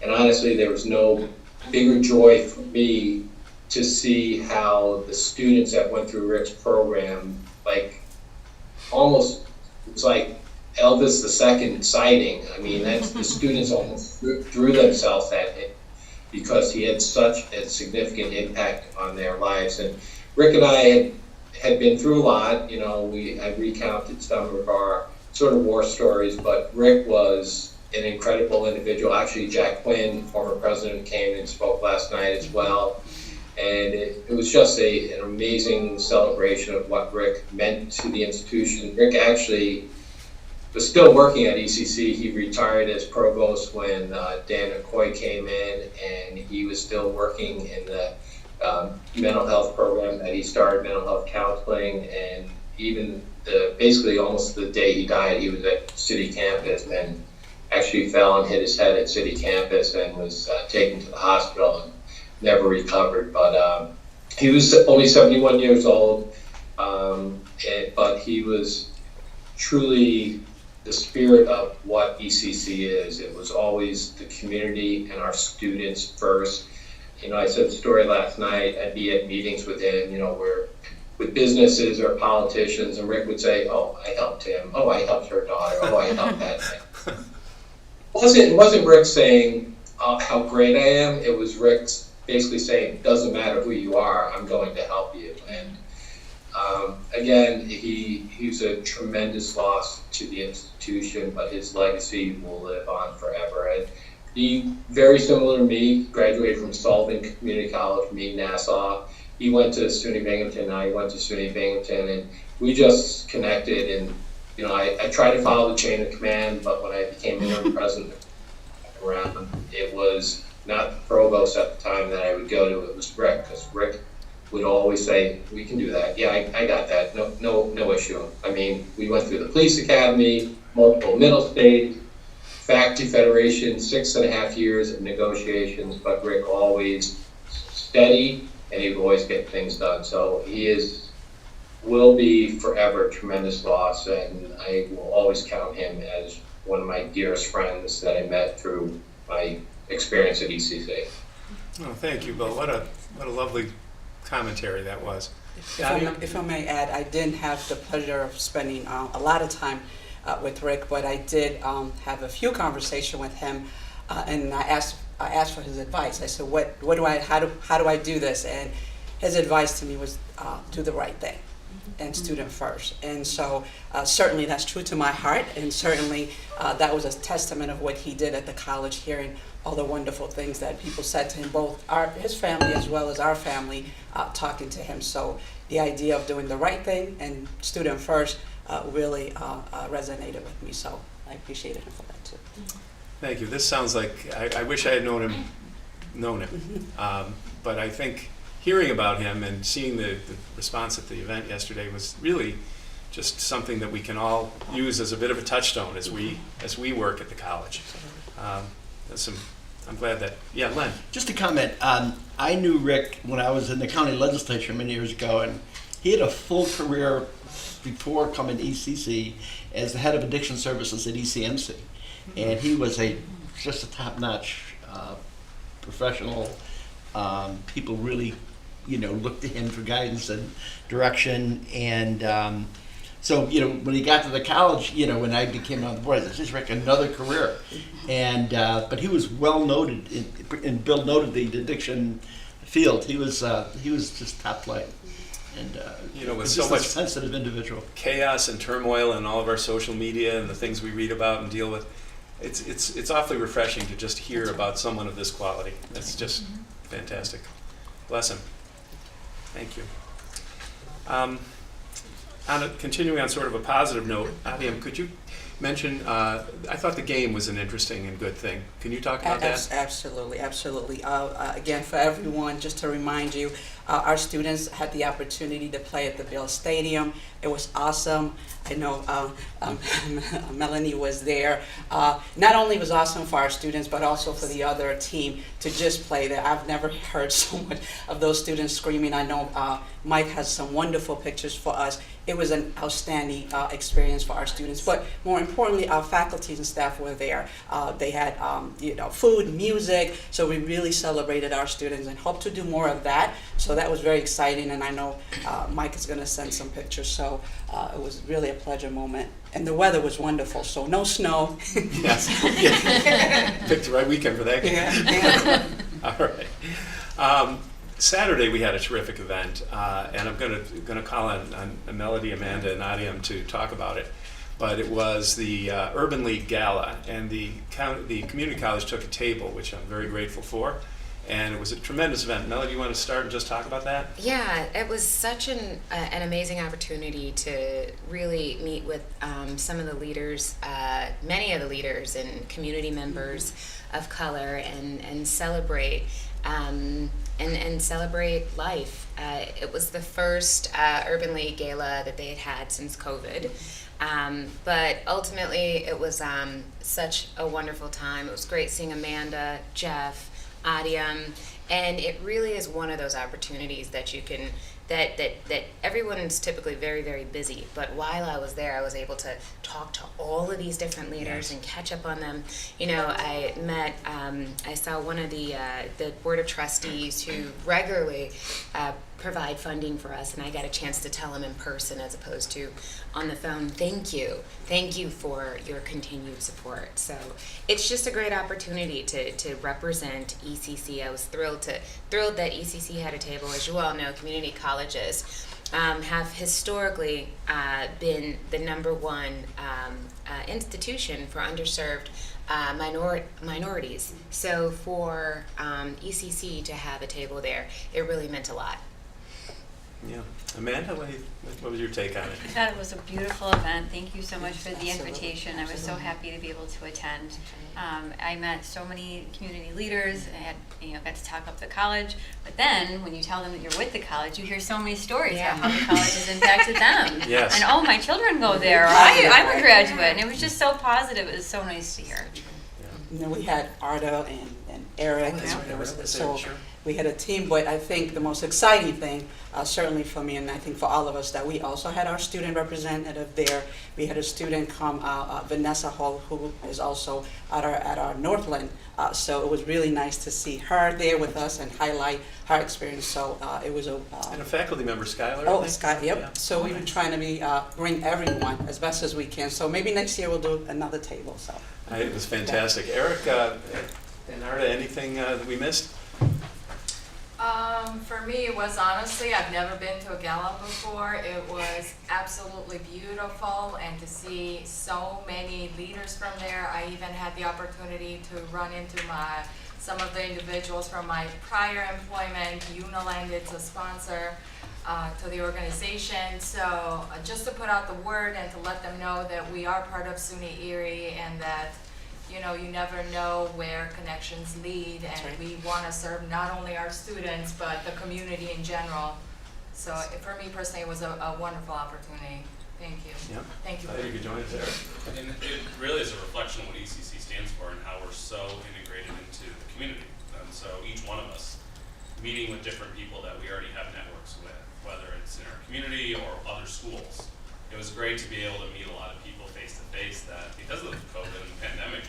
and honestly, there was no bigger joy for me to see how the students that went through Rick's program, like, almost, it was like Elvis II sighting. I mean, that's, the students almost threw themselves at him because he had such a significant impact on their lives. And Rick and I had been through a lot. I recounted some of our sort of war stories, but Rick was an incredible individual. Actually, Jack Quinn, former president, came and spoke last night as well. And it was just an amazing celebration of what Rick meant to the institution. Rick actually was still working at ECC. He retired as provost when Dan McCoy came in, and he was still working in the mental health program that he started, mental health counseling, and even basically almost the day he died, he was at city campus and actually fell and hit his head at city campus and was taken to the hospital and never recovered. But he was only 71 years old, but he was truly the spirit of what ECC is. It was always the community and our students first. I said the story last night. I'd be at meetings with him, where with businesses or politicians, and Rick would say, "Oh, I helped him. Oh, I helped her daughter. Oh, I helped that." It wasn't Rick saying how great I am. It was Rick basically saying, "Doesn't matter who you are, I'm going to help you." And again, he's a tremendous loss to the institution, but his legacy will live on forever. And he, very similar to me, graduated from Sullivan Community College, me, Nassau. He went to SUNY Binghamton, I went to SUNY Binghamton, and we just connected. And I tried to follow the chain of command, but when I became interim president around, it was not the provost at the time that I would go to, it was Rick, because Rick would always say, "We can do that. Yeah, I got that. No issue." I mean, we went through the police academy, multiple middle state, faculty federation, 6.5 years of negotiations, but Rick always steady, and he would always get things done. So he will be forever a tremendous loss, and I will always count him as one of my dearest friends that I met through my experience at ECC. Oh, thank you, Bill. What a lovely commentary that was. If I may add, I didn't have the pleasure of spending a lot of time with Rick, but I did have a few conversations with him, and I asked for his advice. I said, how do I do this? And his advice to me was do the right thing and student first. And so certainly that's true to my heart, and certainly that was a testament of what he did at the college, hearing all the wonderful things that people said to him, both his family as well as our family, talking to him. So the idea of doing the right thing and student first really resonated with me. So I appreciated him for that too. Thank you. This sounds like, I wish I had known him. But I think hearing about him and seeing the response at the event yesterday was really just something that we can all use as a bit of a touchstone as we work at the college. I'm glad that, yeah, Len. Just a comment. I knew Rick when I was in the county legislature many years ago, and he had a full career before coming to ECC as the head of addiction services at ECMC. And he was just a top-notch professional. People really, looked to him for guidance and direction. And so, when he got to the college, when I became on the board, I said, "This is Rick, another career." And but he was well noted, and Bill noted the addiction field. He was just top flight. and with he's so just a much sensitive individual. chaos and turmoil and all of our social media and the things we read about and deal with, it's awfully refreshing to just hear about someone of this quality. That's just fantastic. Bless him. Thank you. Continuing on sort of a positive note, Adiam, could you mention, I thought the game was an interesting and good thing. Can you talk about that? Absolutely, absolutely. Again, for everyone, just to remind you, our students had the opportunity to play at the Bill Stadium. It was awesome. I know Melanie was there. Not only was awesome for our students, but also for the other team to just play there. I've never heard so much of those students screaming. I know Mike has some wonderful pictures for us. It was an outstanding experience for our students, but more importantly, our faculties and staff were there. They had food, music, so we really celebrated our students and hope to do more of that. So that was very exciting, and I know Mike is going to send some pictures. So it was really a pleasure moment, and the weather was wonderful. So no snow. Yes, picked the right weekend for that game. Yeah. All right. Saturday we had a terrific event, and I'm going to call on Melody, Amanda, and Adiam to talk about it. But it was the Urban League Gala, and the community college took a table, which I'm very grateful for. And it was a tremendous event. Melody, you want to start and just talk about that? Yeah, it was such an amazing opportunity to really meet with some of the leaders, many of the leaders and community members of color, and celebrate and celebrate life. It was the first Urban League Gala that they had had since COVID. But ultimately, it was such a wonderful time. It was great seeing Amanda, Jeff, Adiam, and it really is one of those opportunities that you can, that everyone's typically very, very busy, but while I was there, I was able to talk to all of these different leaders and catch up on them. I saw one of the Board of Trustees who regularly provide funding for us, and I got a chance to tell him in person as opposed to on the phone, thank you for your continued support. So it's just a great opportunity to represent ECC. I was thrilled that ECC had a table. As you all know, community colleges have historically been the #1 institution for underserved minorities. So for ECC to have a table there, it really meant a lot. Yeah. Amanda, what was your take on it? I thought it was a beautiful event. Thank you so much for the invitation. I was so happy to be able to attend. I met so many community leaders. I had, got to talk up the college. But then, when you tell them that you're with the college, you hear so many stories about how the college has impacted them. Yes. And oh, my children go there. Or, I'm a graduate, and it was just so positive. It was so nice to hear. We had Arda and Eric. We had a team, but I think the most exciting thing, certainly for me and I think for all of us, that we also had our student representative there. We had a student come, Vanessa Hall, who is also at our Northland. So it was really nice to see her there with us and highlight her experience. So it was and a faculty member, Skylar. Oh, Scott, yep. Yeah. So we've been trying to bring everyone as best as we can. So maybe next year we'll do another table. So it was fantastic. Eric and Arda, anything that we missed? For me, it was honestly, I've never been to a gala before. It was absolutely beautiful, and to see so many leaders from there. I even had the opportunity to run into some of the individuals from my prior employment. Uniland is a sponsor to the organization. So just to put out the word and to let them know that we are part of SUNY Erie, and that you never know where connections lead, and we want to serve not only our students, but the community in general. So for me personally, it was a wonderful opportunity. Thank you. Yeah. Thank you. You could join us there. And it really is a reflection of what ECC stands for and how we're so integrated into the community. And so each one of us meeting with different people that we already have networks with, whether it's in our community or other schools. It was great to be able to meet a lot of people face to face that, because of COVID and the pandemic,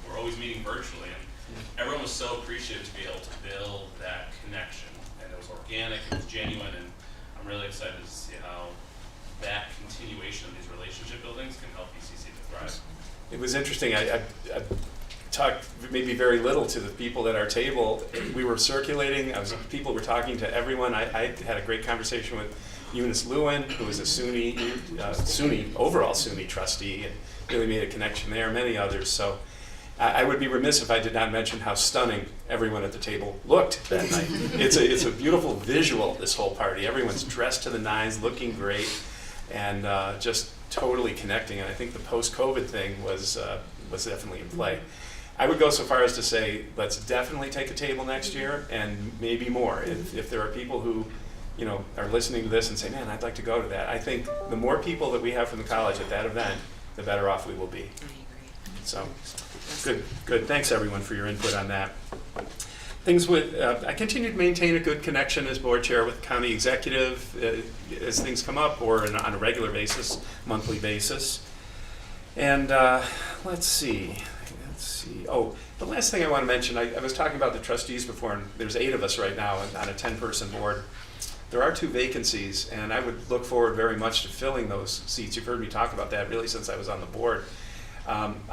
we're always meeting virtually, and everyone was so appreciative to be able to build that connection. And it was organic, it was genuine, and I'm really excited to see how that continuation of these relationship buildings can help ECC to thrive. It was interesting. I talked maybe very little to the people at our table. We were circulating. People were talking to everyone. I had a great conversation with Eunice Lewin, who is a overall SUNY trustee, and really made a connection there, many others. So I would be remiss if I did not mention how stunning everyone at the table looked that night. It's a beautiful visual, this whole party. Everyone's dressed to the nines, looking great, and just totally connecting. And I think the post-COVID thing was definitely in play. I would go so far as to say, let's definitely take a table next year, and maybe more. If there are people who, are listening to this and say, man, I'd like to go to that. I think the more people that we have from the college at that event, the better off we will be. I agree. So, good. Thanks everyone for your input on that. Things with, I continue to maintain a good connection as board chair with county executive as things come up, or on a regular basis, monthly basis. And let's see. Oh, the last thing I want to mention, I was talking about the trustees before, and there's 8 of us right now on a 10-person board. There are 2 vacancies, and I would look forward very much to filling those seats. You've heard me talk about that really since I was on the board.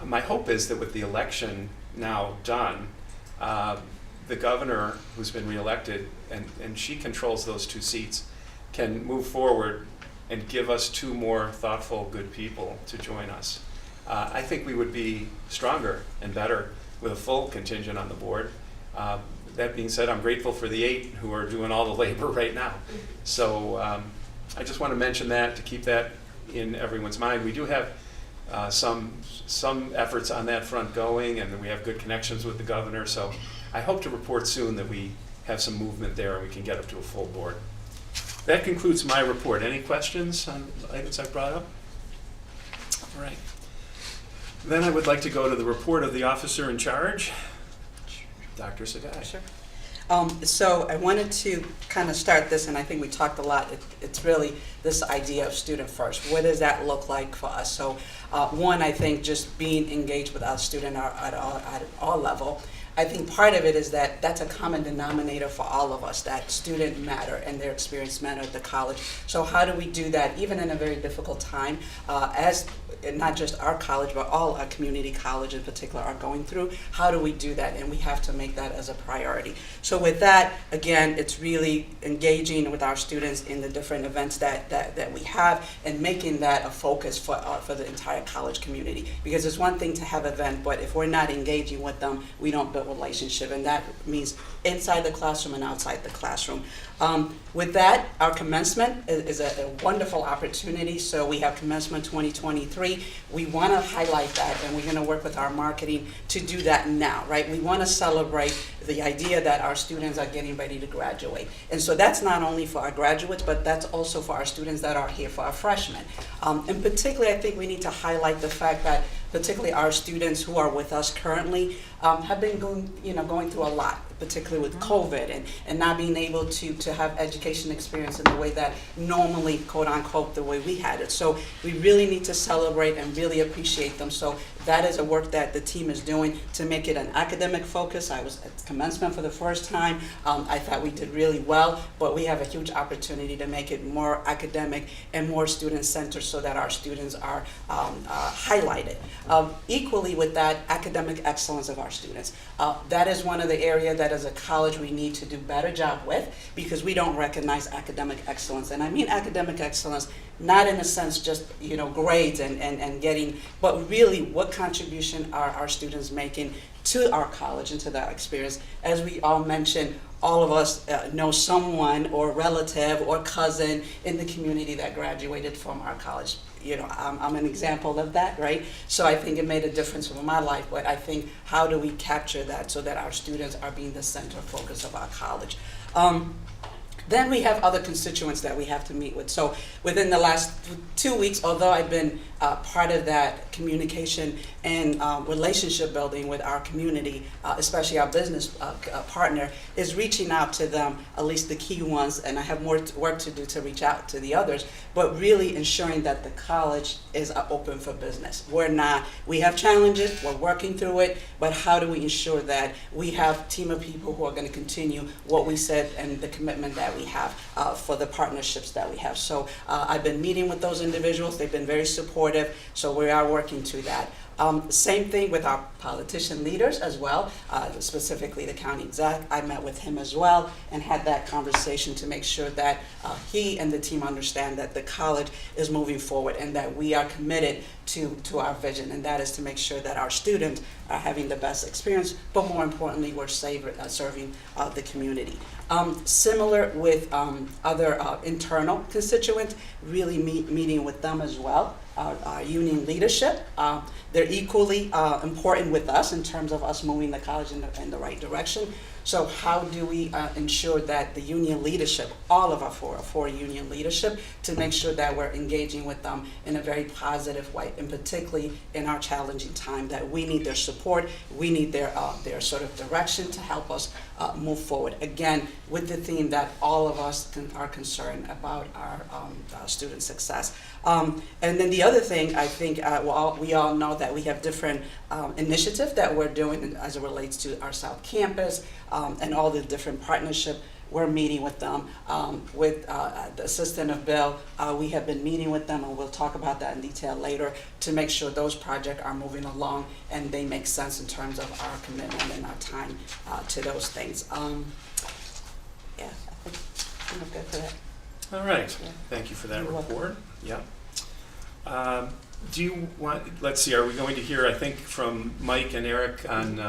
My hope is that with the election now done, the governor, who's been reelected, and she controls those 2 seats, can move forward and give us 2 more thoughtful, good people to join us. I think we would be stronger and better with a full contingent on the board. That being said, I'm grateful for the 8 who are doing all the labor right now. So I just want to mention that to keep that in everyone's mind. We do have some efforts on that front going, and we have good connections with the governor. So I hope to report soon that we have some movement there and we can get up to a full board. That concludes my report. Any questions on items I've brought up? All right. Then I would like to go to the report of the officer in charge, Dr. Sagai. Sure. So I wanted to kind of start this, and I think we talked a lot. It's really this idea of student first. What does that look like for us? So one, I think just being engaged with our student at all level. I think part of it is that that's a common denominator for all of us, that student matter and their experience matter at the college. So how do we do that, even in a very difficult time, as not just our college, but all our community college in particular are going through? How do we do that? And we have to make that as a priority. So with that, again, it's really engaging with our students in the different events that we have, and making that a focus for the entire college community. Because it's one thing to have an event, but if we're not engaging with them, we don't build relationship, and that means inside the classroom and outside the classroom. With that, our commencement is a wonderful opportunity. So we have commencement 2023. We want to highlight that, and we're going to work with our marketing to do that now, right? We want to celebrate the idea that our students are getting ready to graduate. And so that's not only for our graduates, but that's also for our students that are here, for our freshmen. And particularly, I think we need to highlight the fact that particularly our students who are with us currently have been going through a lot, particularly with COVID and not being able to have education experience in the way that normally, quote unquote, the way we had it. So we really need to celebrate and really appreciate them. So that is a work that the team is doing to make it an academic focus. I was at commencement for the first time. I thought we did really well, but we have a huge opportunity to make it more academic and more student-centered so that our students are highlighted. Equally with that, academic excellence of our students. That is one of the areas that as a college we need to do a better job with, because we don't recognize academic excellence. And I mean academic excellence not in a sense just grades and getting, but really what contribution are our students making to our college and to that experience. As we all mentioned, all of us know someone or relative or cousin in the community that graduated from our college. I'm an example of that, right? So I think it made a difference in my life, but I think how do we capture that so that our students are being the center focus of our college? Then we have other constituents that we have to meet with. So within the last 2 weeks, although I've been part of that communication and relationship building with our community, especially our business partner, is reaching out to them, at least the key ones, and I have more work to do to reach out to the others, but really ensuring that the college is open for business. We have challenges, we're working through it, but how do we ensure that we have a team of people who are going to continue what we said and the commitment that we have for the partnerships that we have. So I've been meeting with those individuals. They've been very supportive, so we are working to that. Same thing with our politician leaders as well, specifically the county exec. I met with him as well and had that conversation to make sure that he and the team understand that the college is moving forward and that we are committed to our vision, and that is to make sure that our students are having the best experience, but more importantly, we're serving the community. Similar with other internal constituents, really meeting with them as well. Our union leadership, they're equally important with us in terms of us moving the college in the right direction. So how do we ensure that the union leadership, all of our four union leadership, to make sure that we're engaging with them in a very positive way, and particularly in our challenging time, that we need their support, we need their sort of direction to help us move forward. Again, with the theme that all of us are concerned about our student success. And then the other thing, I think we all know that we have different initiatives that we're doing as it relates to our South Campus and all the different partnerships. We're meeting with them. With the assistant of Bill, we have been meeting with them, and we'll talk about that in detail later, to make sure those projects are moving along and they make sense in terms of our commitment and our time to those things. Yeah, I think I'm good for that. All right. Yeah. Thank you for that You're report. Yeah. Do you want, let's see, are we going to hear, I think, from Mike and Eric on,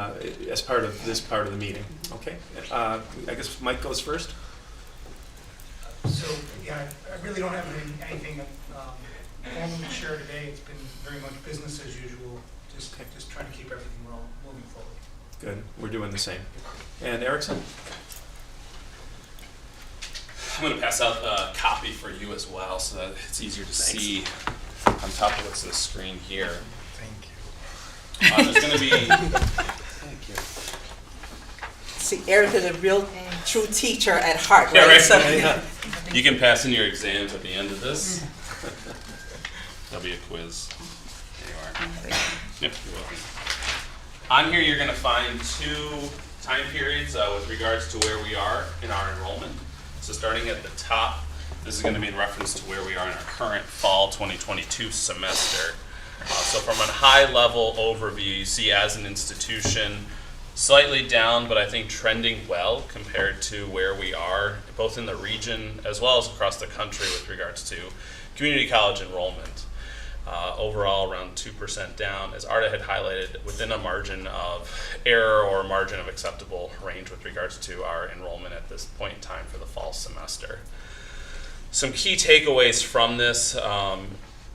as part of this part of the meeting? Okay. I guess Mike goes first. So, yeah, I really don't have anything formal to share today. It's been very much business as usual, just trying to keep everything moving forward. Good. We're doing the same. And Erickson? I'm going to pass out a copy for you as well so that it's easier to see on top of what's on the screen here. Thank you. There's going to be... Thank you. See, Eric is a real true teacher at heart, right? Yeah, right. So, Yeah. You can pass in your exams at the end of this. There'll be a quiz. There you are. Yep, you're welcome. On here, you're going to find two time periods with regards to where we are in our enrollment. So starting at the top, this is going to be in reference to where we are in our current fall 2022 semester. So from a high-level overview, you see as an institution, slightly down, but I think trending well compared to where we are, both in the region as well as across the country with regards to community college enrollment. Overall, around 2% down, as Arda had highlighted, within a margin of error or margin of acceptable range with regards to our enrollment at this point in time for the fall semester. Some key takeaways from this.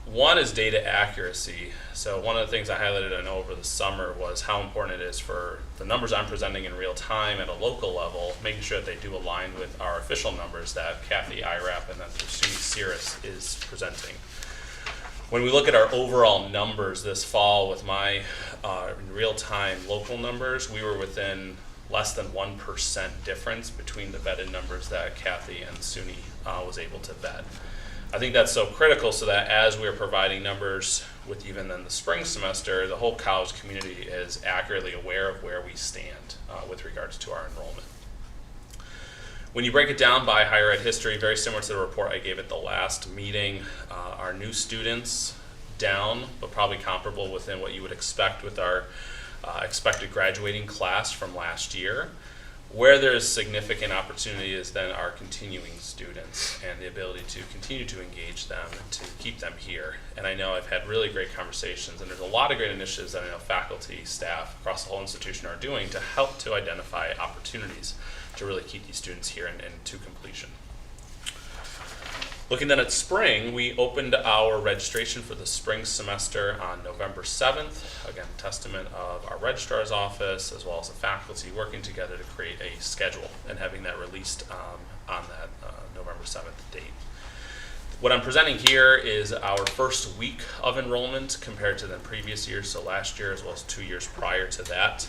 One is data accuracy. So one of the things I highlighted, I know, over the summer was how important it is for the numbers I'm presenting in real time at a local level, making sure that they do align with our official numbers that Kathy IRAP and then SUNY Cirrus is presenting. When we look at our overall numbers this fall with my real-time local numbers, we were within less than 1% difference between the vetted numbers that Kathy and SUNY was able to vet. I think that's so critical so that as we're providing numbers with even then the spring semester, the whole college community is accurately aware of where we stand with regards to our enrollment. When you break it down by higher ed history, very similar to the report I gave at the last meeting, our new students down, but probably comparable within what you would expect with our expected graduating class from last year. Where there's significant opportunity is then our continuing students and the ability to continue to engage them and to keep them here. And I know I've had really great conversations, and there's a lot of great initiatives that I know faculty, staff across the whole institution are doing to help to identify opportunities to really keep these students here and to completion. Looking then at spring, we opened our registration for the spring semester on November 7th. Again, testament of our registrar's office as well as the faculty working together to create a schedule and having that released on that November 7th date. What I'm presenting here is our first week of enrollment compared to the previous years, so last year as well as 2 years prior to that.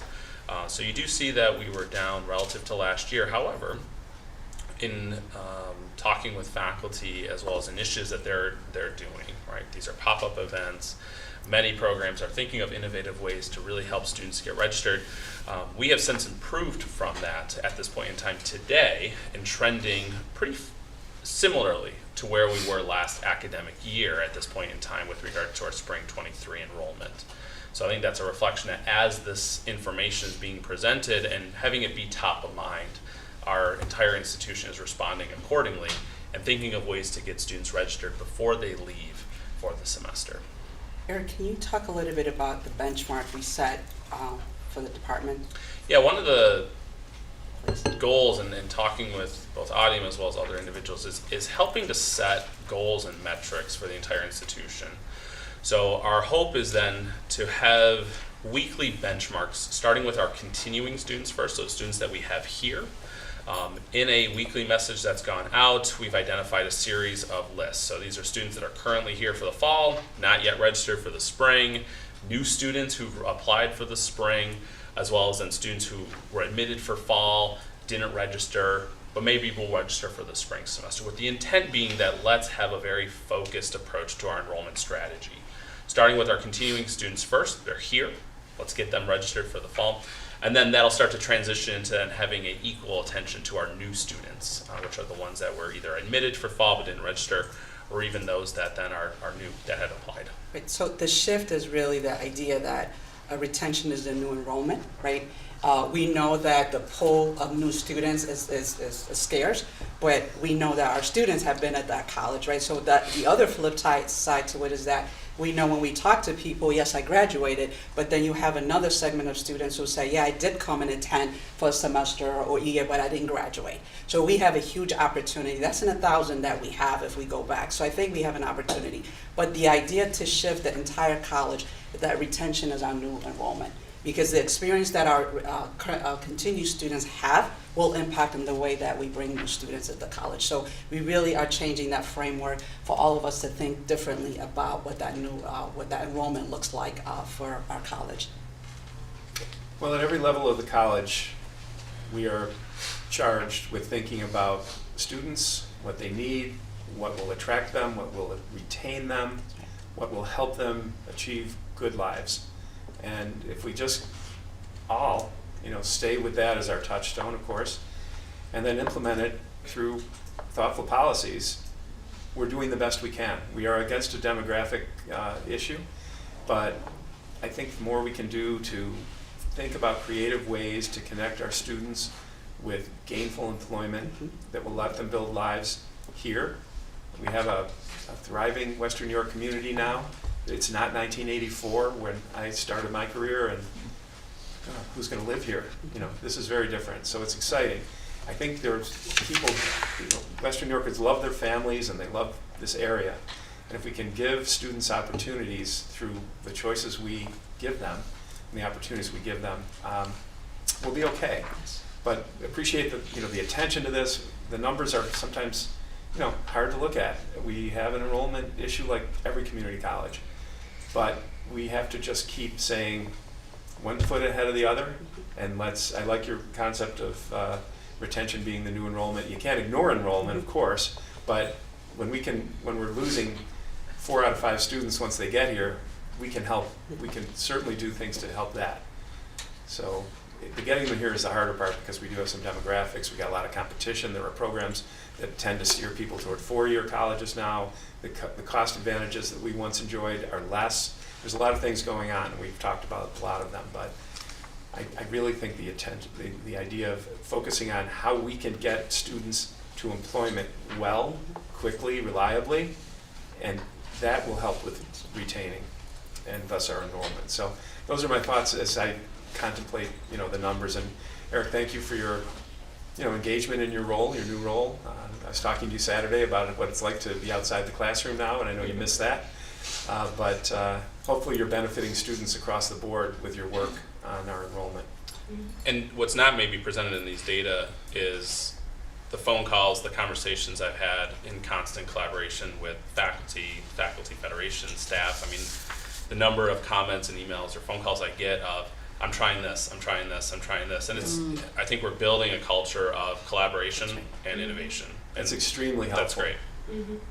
So you do see that we were down relative to last year. However, in talking with faculty as well as initiatives that they're doing, right? These are pop-up events. Many programs are thinking of innovative ways to really help students get registered. We have since improved from that at this point in time today and trending pretty similarly to where we were last academic year at this point in time with regard to our spring 23 enrollment. So I think that's a reflection that as this information is being presented and having it be top of mind, our entire institution is responding accordingly and thinking of ways to get students registered before they leave for the semester. Eric, can you talk a little bit about the benchmark we set for the department? Yeah, one of the goals in talking with both Audium as well as other individuals is helping to set goals and metrics for the entire institution. So our hope is then to have weekly benchmarks, starting with our continuing students first, so students that we have here. In a weekly message that's gone out, we've identified a series of lists. So these are students that are currently here for the fall, not yet registered for the spring, new students who've applied for the spring, as well as then students who were admitted for fall, didn't register, but maybe will register for the spring semester, with the intent being that let's have a very focused approach to our enrollment strategy. Starting with our continuing students first, they're here, let's get them registered for the fall. And then that'll start to transition into then having an equal attention to our new students, which are the ones that were either admitted for fall but didn't register, or even those that then are new that had applied. Right, so the shift is really the idea that retention is the new enrollment, right? We know that the pool of new students is scarce, but we know that our students have been at that college, right? So that the other flip side to it is that we know when we talk to people, yes, I graduated, but then you have another segment of students who say, yeah, I did come and attend for a semester or a year, but I didn't graduate. So we have a huge opportunity. That's in 1,000 that we have if we go back. So I think we have an opportunity. But the idea to shift the entire college, that retention is our new enrollment. Because the experience that our continued students have will impact in the way that we bring new students into college. So we really are changing that framework for all of us to think differently about what that enrollment looks like for our college. Well, at every level of the college, we are charged with thinking about students, what they need, what will attract them, what will retain them, what will help them achieve good lives. And if we just all, stay with that as our touchstone, of course, and then implement it through thoughtful policies, we're doing the best we can. We are against a demographic issue, but I think the more we can do to think about creative ways to connect our students with gainful employment that will let them build lives here. We have a thriving Western New York community now. It's not 1984 when I started my career and who's going to live here? This is very different. So it's exciting. I think there's people, Western New Yorkers love their families and they love this area. And if we can give students opportunities through the choices we give them and the opportunities we give them, we'll be okay. But appreciate the attention to this. The numbers are sometimes hard to look at. We have an enrollment issue like every community college. But we have to just keep saying one foot ahead of the other, and I like your concept of retention being the new enrollment. You can't ignore enrollment, of course, but when we're losing 4 out of 5 students once they get here, we can help. We can certainly do things to help that. So the getting them here is the harder part because we do have some demographics. We got a lot of competition. There are programs that tend to steer people toward 4-year colleges now. The cost advantages that we once enjoyed are less. There's a lot of things going on, and we've talked about a lot of them, but I really think the idea of focusing on how we can get students to employment well, quickly, reliably, and that will help with retaining and thus our enrollment. So those are my thoughts as I contemplate the numbers. And Eric, thank you for your engagement in your new role. I was talking to you Saturday about what it's like to be outside the classroom now, and I know you miss that. But hopefully you're benefiting students across the board with your work on our enrollment. And what's not maybe presented in these data is the phone calls, the conversations I've had in constant collaboration with faculty federation, staff. I mean, the number of comments and emails or phone calls I get of, I'm trying this, I'm trying this, I'm trying this. And I think we're building a culture of collaboration and innovation. It's extremely helpful. That's great.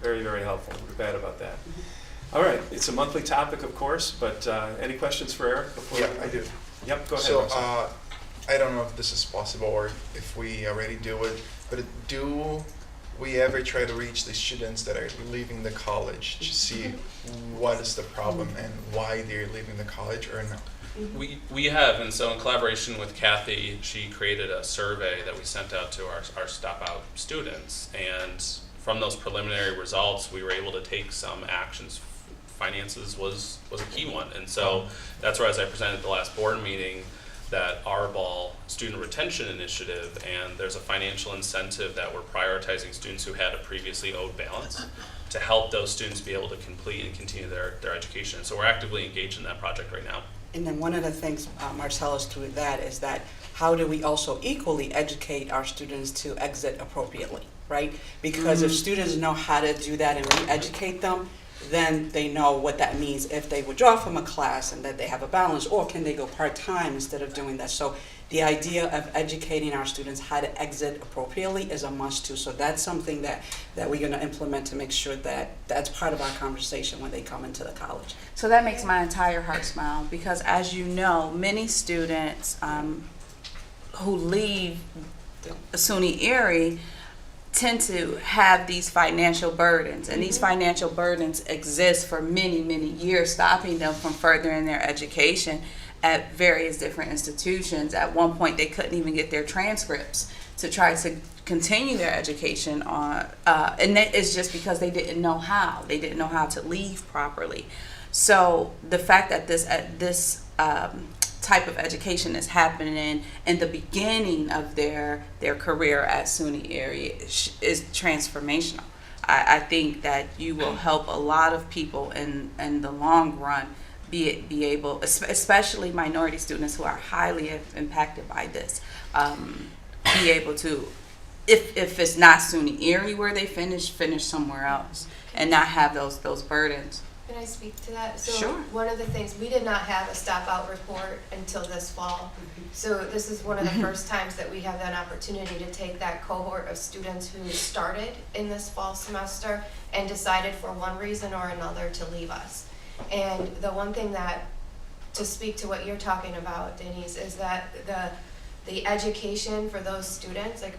Very, very helpful. We're glad about that. All right, it's a monthly topic, of course, but any questions for Eric? Yeah, I do. Yep, go ahead. So Marcel. I don't know if this is possible or if we already do it, but do we ever try to reach the students that are leaving the college to see what is the problem and why they're leaving the college or not? We have, and so in collaboration with Kathy, she created a survey that we sent out to our stop out students, and from those preliminary results, we were able to take some actions. Finances was a key one, and so that's where, as I presented at the last board meeting, that our ball student retention initiative, and there's a financial incentive that we're prioritizing students who had a previously owed balance to help those students be able to complete and continue their education. And so we're actively engaged in that project right now. And then one of the things, Marcellus, to that is that how do we also equally educate our students to exit appropriately, right? Because if students know how to do that and re-educate them, then they know what that means if they withdraw from a class and that they have a balance, or can they go part-time instead of doing that. So the idea of educating our students how to exit appropriately is a must too. So that's something that we're going to implement to make sure that that's part of our conversation when they come into the college. So that makes my entire heart smile, because as you know, many students who leave SUNY Erie tend to have these financial burdens, and these financial burdens exist for many, many years, stopping them from furthering their education at various different institutions. At one point, they couldn't even get their transcripts to try to continue their education on, and that is just because they didn't know how. They didn't know how to leave properly. So the fact that this type of education is happening in the beginning of their career at SUNY Erie is transformational. I think that you will help a lot of people in the long run be able, especially minority students who are highly impacted by this, be able to, if it's not SUNY Erie where they finish somewhere else and not have those burdens. Can I speak to that? So Sure. one of the things, we did not have a stop out report until this fall. So this is one of the first times that we have an opportunity to take that cohort of students who started in this fall semester and decided for one reason or another to leave us. And the one thing that, to speak to what you're talking about, Denise, is that the education for those students, like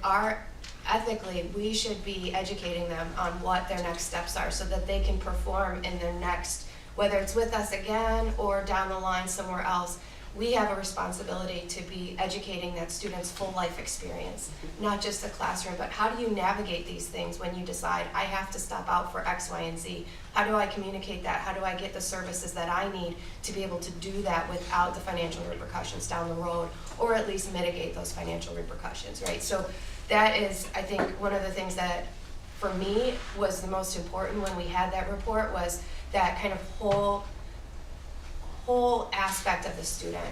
ethically, we should be educating them on what their next steps are so that they can perform in their next, whether it's with us again or down the line somewhere else. We have a responsibility to be educating that student's full life experience, not just the classroom, but how do you navigate these things when you decide, I have to stop out for X, Y, and Z? How do I communicate that? How do I get the services that I need to be able to do that without the financial repercussions down the road, or at least mitigate those financial repercussions, right? So that is, I think, one of the things that for me was the most important when we had that report, was that kind of whole aspect of the student,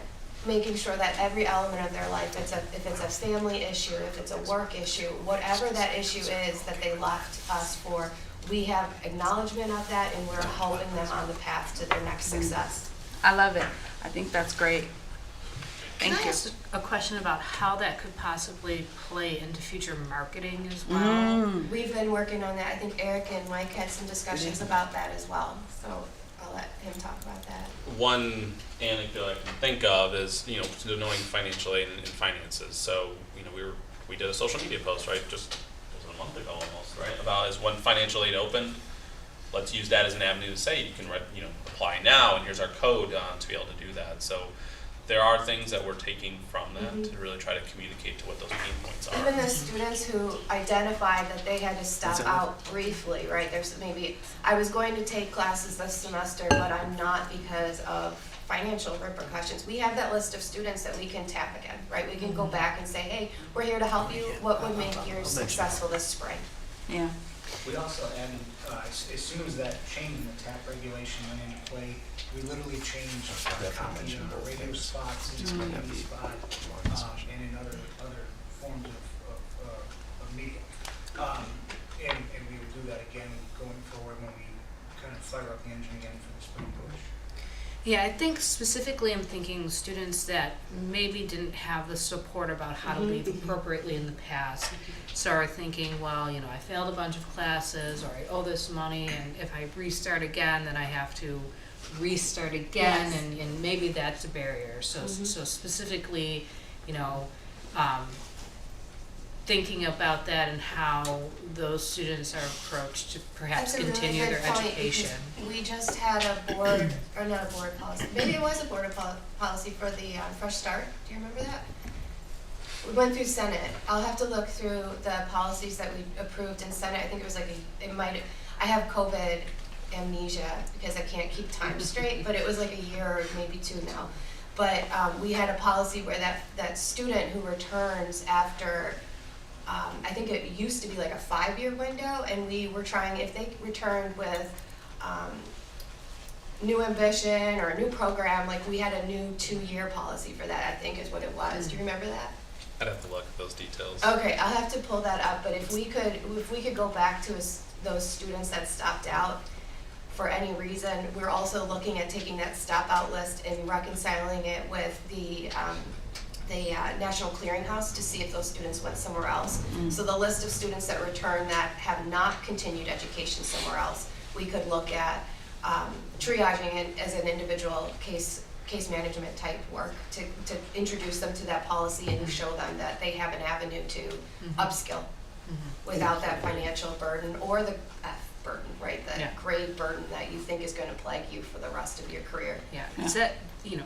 making sure that every element of their life, if it's a family issue, if it's a work issue, whatever that issue is that they left us for, we have acknowledgement of that and we're helping them on the path to their next success. I love it. I think that's great. Thank Can I you. ask a question about how that could possibly play into future marketing as well? We've been working on that. I think Eric and Mike had some discussions about that as well. So I'll let him talk about that. One anecdote I can think of is, knowing financial aid and finances. So, we did a social media post, right, just a month ago almost, right, about as when financial aid opened, let's use that as an avenue to say you can, apply now, and here's our code to be able to do that. So there are things that we're taking from that to really try to communicate to what those pain points are. Even the students who identified that they had to stop out briefly, right? There's maybe, I was going to take classes this semester, but I'm not because of financial repercussions. We have that list of students that we can tap again, right? We can go back and say, hey, we're here to help you. What would make yours successful this spring? Yeah. We also, and as soon as that change in the TAP regulation went into play, we literally changed copy in our radio spots, in community spot, and in other forms of media. And we would do that again going forward when we kind of fire up the engine again for the spring push. Yeah, I think specifically I'm thinking students that maybe didn't have the support about how to leave appropriately in the past. So are thinking, well, I failed a bunch of classes, or I owe this money, and if I restart again, then I have to restart again, Yes. and maybe that's a barrier. So so specifically, thinking about that and how those students are approached to perhaps That's a really continue good their point, education. because we just had a board, or not a board policy, maybe it was a board of policy for the Fresh Start. Do you remember that? We went through Senate. I'll have to look through the policies that we approved in Senate. I think it was like, I have COVID amnesia because I can't keep time straight, but it was like a year or maybe 2 now. But we had a policy where that student who returns after, I think it used to be like a 5-year window, and we were trying, if they returned with new ambition or a new program, like we had a new 2-year policy for that, I think is what it was. Do you remember that? I'd have to look at those details. Okay, I'll have to pull that up, but if we could go back to those students that stopped out for any reason, we're also looking at taking that stop out list and reconciling it with the National Clearinghouse to see if those students went somewhere else. So the list of students that return that have not continued education somewhere else, we could look at triaging it as an individual case management type work to introduce them to that policy and show them that they have an avenue to upskill without that financial burden or the burden, right? The grade burden that you think is going to plague you for the rest of your career. Yeah, is that,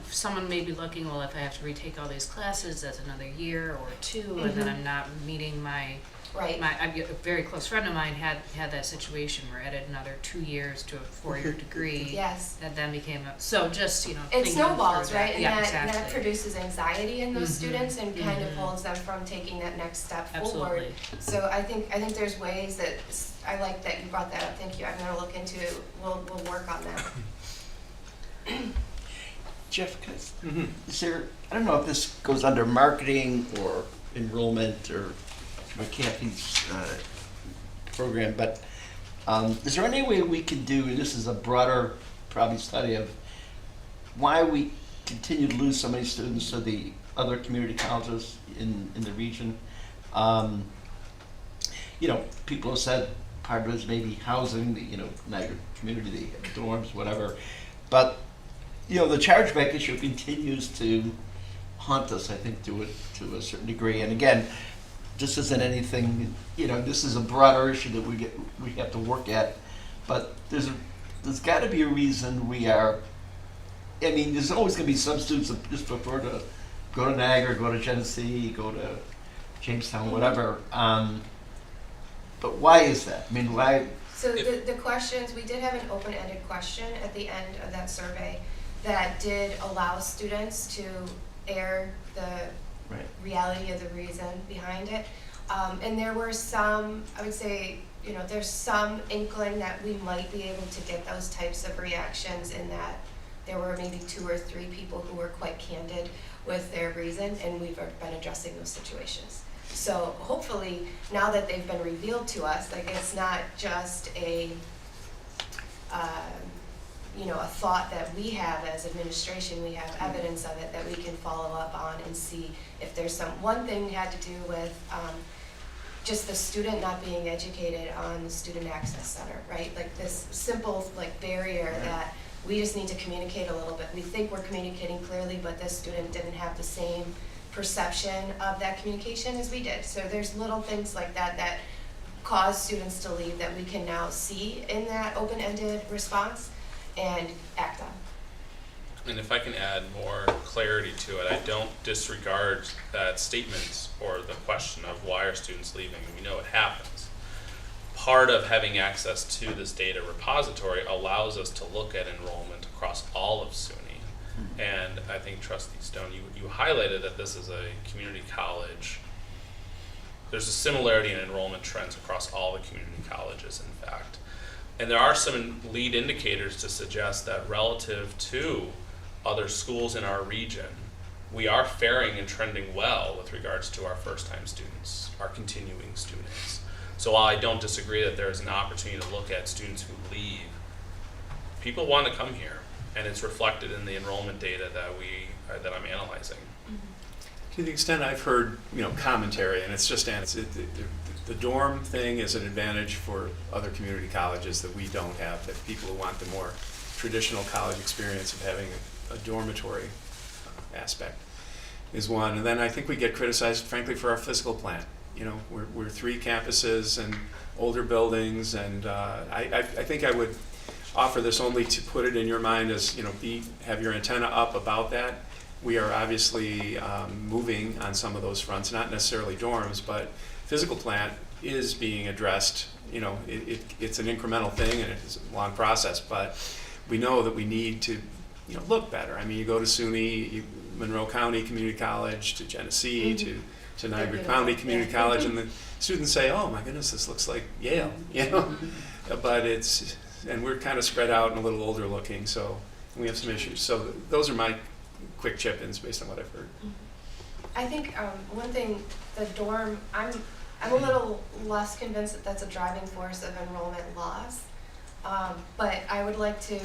someone may be looking, well, if I have to retake all these classes, that's another year or 2, and then I'm not meeting my, a very close friend of mine had that situation where added another 2 years to a 4-year degree. Yes. That then became so just, it snowballs, right? And yeah, that exactly. produces anxiety in those students and kind of holds them from taking that next step forward. Absolutely. So I think there's ways that, I like that you brought that up, thank you. I'm gonna look into, we'll work on that. Jeff, is there, I don't know if this goes under marketing or enrollment or McCaffrey's program, but is there any way we could do, and this is a broader probably study of why we continue to lose so many students to the other community colleges in the region? People have said part of it is maybe housing, Niagara community, they have dorms, whatever, but the chargeback issue continues to haunt us, I think, to a certain degree. And again, this isn't anything, this is a broader issue that we have to work at. But there's got to be a reason we are. I mean, there's always going to be some students that just prefer to go to Niagara, go to Genesee, go to Jamestown, whatever. But why is that? I mean, why? So the questions, we did have an open-ended question at the end of that survey that did allow students to air the reality of the reason behind it. And there were some, I would say, there's some inkling that we might be able to get those types of reactions in that there were maybe 2 or 3 people who were quite candid with their reason, and we've been addressing those situations. So hopefully, now that they've been revealed to us, like it's not just a thought that we have as administration, we have evidence of it that we can follow up on and see if there's one thing had to do with just the student not being educated on the Student Access Center, right? Like this simple barrier that we just need to communicate a little bit. We think we're communicating clearly, but this student didn't have the same perception of that communication as we did. So there's little things like that that cause students to leave that we can now see in that open-ended response and act on. And if I can add more clarity to it, I don't disregard that statement or the question of why are students leaving. We know it happens. Part of having access to this data repository allows us to look at enrollment across all of SUNY. And I think Trustee Stone, you highlighted that this is a community college. There's a similarity in enrollment trends across all the community colleges, in fact. And there are some lead indicators to suggest that relative to other schools in our region, we are faring and trending well with regards to our first-time students, our continuing students. So while I don't disagree that there's an opportunity to look at students who leave, people want to come here, and it's reflected in the enrollment data that I'm analyzing. To the extent I've heard, commentary, and it's just the dorm thing is an advantage for other community colleges that we don't have, that people who want the more traditional college experience of having a dormitory aspect is one. And then I think we get criticized, frankly, for our fiscal plan. we're 3 campuses and older buildings, and I think I would offer this only to put it in your mind as, have your antenna up about that. We are obviously moving on some of those fronts, not necessarily dorms, but physical plant is being addressed. It's an incremental thing and it's a long process, but we know that we need to look better. I mean, you go to SUNY, Monroe County Community College, to Genesee, to Niagara County Community College, and the students say, "Oh my goodness, this looks like Yale," But and we're kind of spread out and a little older looking, so we have some issues. So those are my quick chip-ins based on what I've heard. I think one thing, the dorm, I'm a little less convinced that that's a driving force of enrollment loss. But I would like to,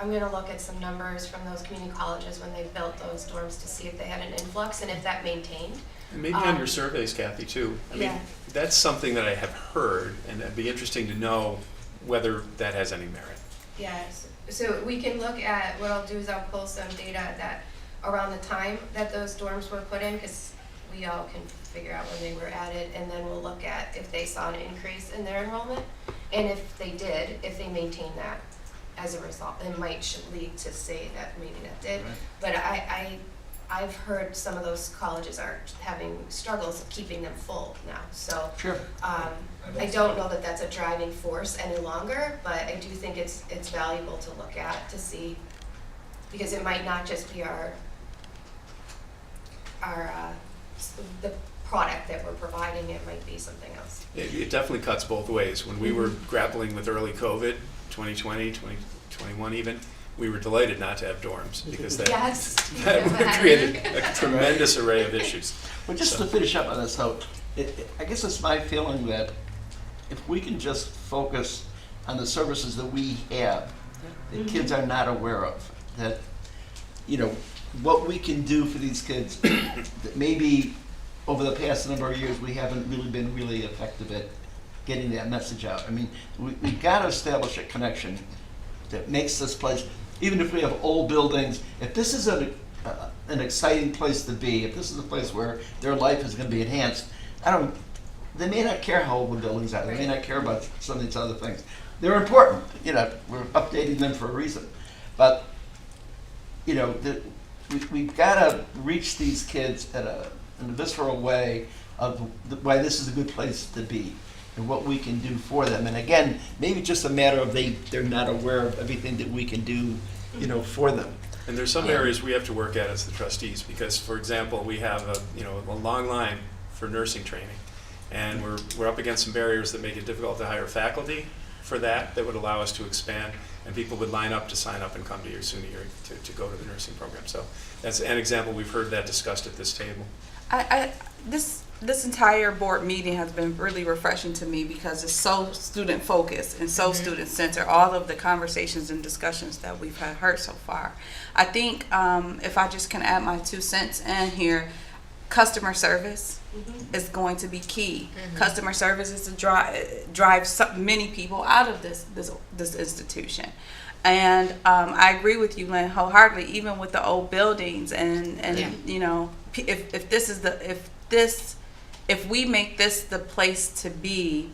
I'm going to look at some numbers from those community colleges when they built those dorms to see if they had an influx and if that maintained. And maybe on your surveys, Kathy, too. I mean, that's something that I have heard, and it'd be interesting to know whether that has any merit. Yes. So we can look at, what I'll do is I'll pull some data that around the time that those dorms were put in, because we all can figure out when they were added, and then we'll look at if they saw an increase in their enrollment, and if they did, if they maintained that as a result. It might lead to say that maybe that did, Right. but I've heard some of those colleges are having struggles keeping them full now. So Sure. I don't know that that's a driving force any longer, but I do think it's valuable to look at to see, because it might not just be the product that we're providing, it might be something else. It definitely cuts both ways. When we were grappling with early COVID, 2020, 2021 even, we were delighted not to have dorms because that, Yes. that would have created a tremendous array of issues. Well, just to finish up on this note, I guess it's my feeling that if we can just focus on the services that we have, that kids are not aware of, that, what we can do for these kids, that maybe over the past number of years we haven't really been really effective at getting that message out. I mean, we've got to establish a connection that makes this place, even if we have old buildings, if this is an exciting place to be, if this is a place where their life is going to be enhanced, they may not care how old the buildings are. They may not care about some of these other things. They're important. We're updating them for a reason. But, we've got to reach these kids in a visceral way of why this is a good place to be and what we can do for them. And again, maybe just a matter of they're not aware of everything that we can do, for them. And there's some areas we have to work at as the trustees because, for example, we have a long line for nursing training, and we're up against some barriers that make it difficult to hire faculty for that would allow us to expand, and people would line up to sign up and come to your SUNY or to go to the nursing program. So that's an example. We've heard that discussed at this table. This entire board meeting has been really refreshing to me because it's so student focused and so student centered. All of the conversations and discussions that we've heard so far. I think if I just can add my 2 cents in here, customer service is going to be key. Customer service is to drive many people out of this institution. And I agree with you, Lynn, wholeheartedly. Even with the old buildings, and if we make this the place to be,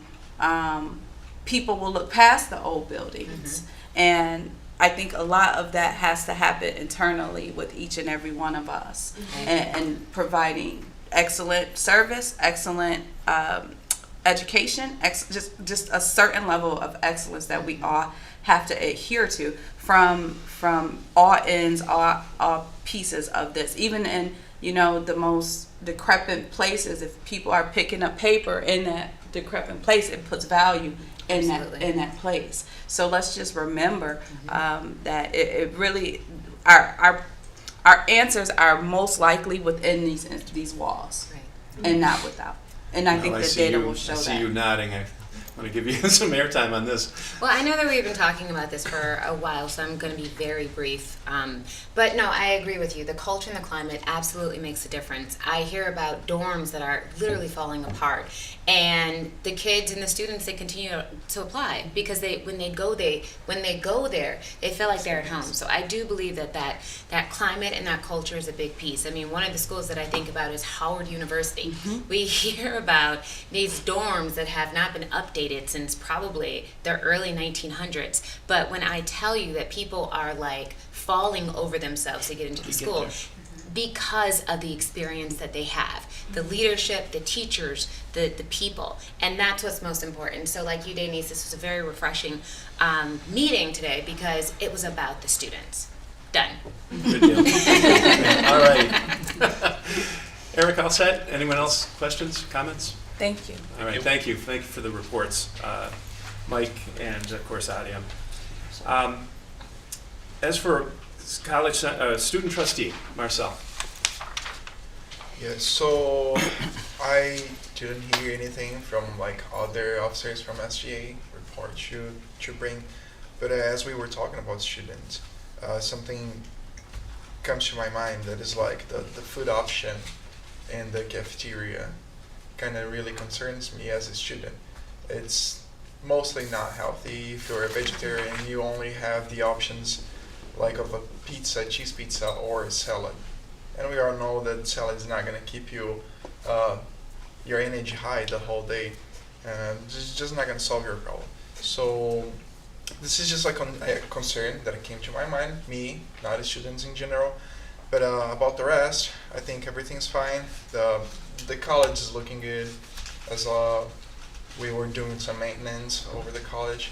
people will look past the old buildings. And I think a lot of that has to happen internally with each and every one of us, and providing excellent service, excellent education, just a certain level of excellence that we all have to adhere to from all ends, all pieces of this. Even in the most decrepit places, if people are picking up paper in that decrepit place, it puts value in that place. So let's just remember that it really our answers are most likely within these walls, and not without. And I think the data will show that. I see you nodding. want to give you some airtime on this. Well, I know that we've been talking about this for a while, so I'm going to be very brief. But no, I agree with you. The culture and the climate absolutely makes a difference. I hear about dorms that are literally falling apart, and the kids and the students, they continue to apply because when they go there, they feel like they're at home. So I do believe that climate and that culture is a big piece. I mean, one of the schools that I think about is Howard University. We hear about these dorms that have not been updated since probably the early 1900s. But when I tell you that people are like falling over themselves to get into the school because of the experience that they have, the leadership, the teachers, the people, and that's what's most important. So like you, Denise, this was a very refreshing meeting today because it was about the students. Done. Good deal. All right. Eric, all set? Anyone else? Questions, comments? Thank you. All right, thank you. Thank you for the reports, Mike and, of course, Adia. As for college student trustee, Marcel. Yeah, so I didn't hear anything from like other officers from SGA report to bring, but as we were talking about students, something comes to my mind that is like the food option in the cafeteria kind of really concerns me as a student. It's mostly not healthy. If you're a vegetarian, you only have the options like of a pizza, cheese pizza, or a salad. And we all know that salad is not going to keep you your energy high the whole day. It's just not going to solve your problem. So this is just like a concern that came to my mind, me, not the students in general. But about the rest, I think everything's fine. The college is looking good, as we were doing some maintenance over the college.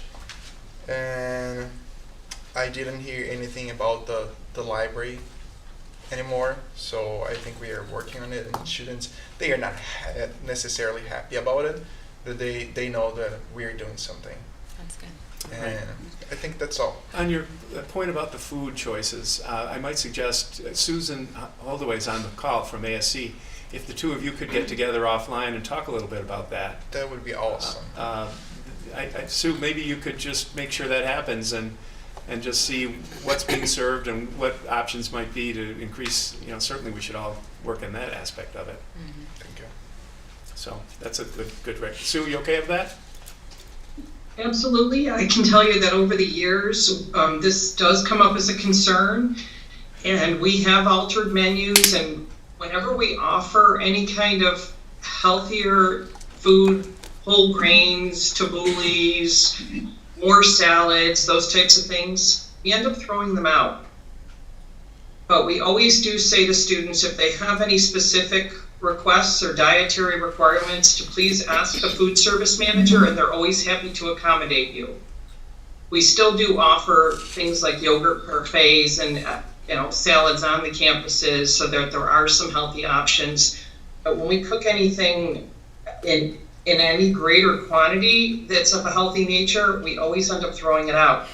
And I didn't hear anything about the library anymore, so I think we are working on it. And students, they are not necessarily happy about it, but they know that we are doing something. That's good. And I think that's all. On your point about the food choices, I might suggest Susan Holdaway's on the call from ASC. If the two of you could get together offline and talk a little bit about that. That would be awesome. Sue, maybe you could just make sure that happens and just see what's being served and what options might be to increase, certainly we should all work in that aspect of it. Thank you. So that's a good record. Sue, you okay with that? Absolutely. I can tell you that over the years, this does come up as a concern, and we have altered menus, and whenever we offer any kind of healthier food, whole grains, taboulehs, more salads, those types of things, we end up throwing them out. But we always do say to students, if they have any specific requests or dietary requirements, to please ask the food service manager, and they're always happy to accommodate you. We still do offer things like yogurt parfaits and salads on the campuses, so that there are some healthy options. But when we cook anything in any greater quantity that's of a healthy nature, we always end up throwing it out.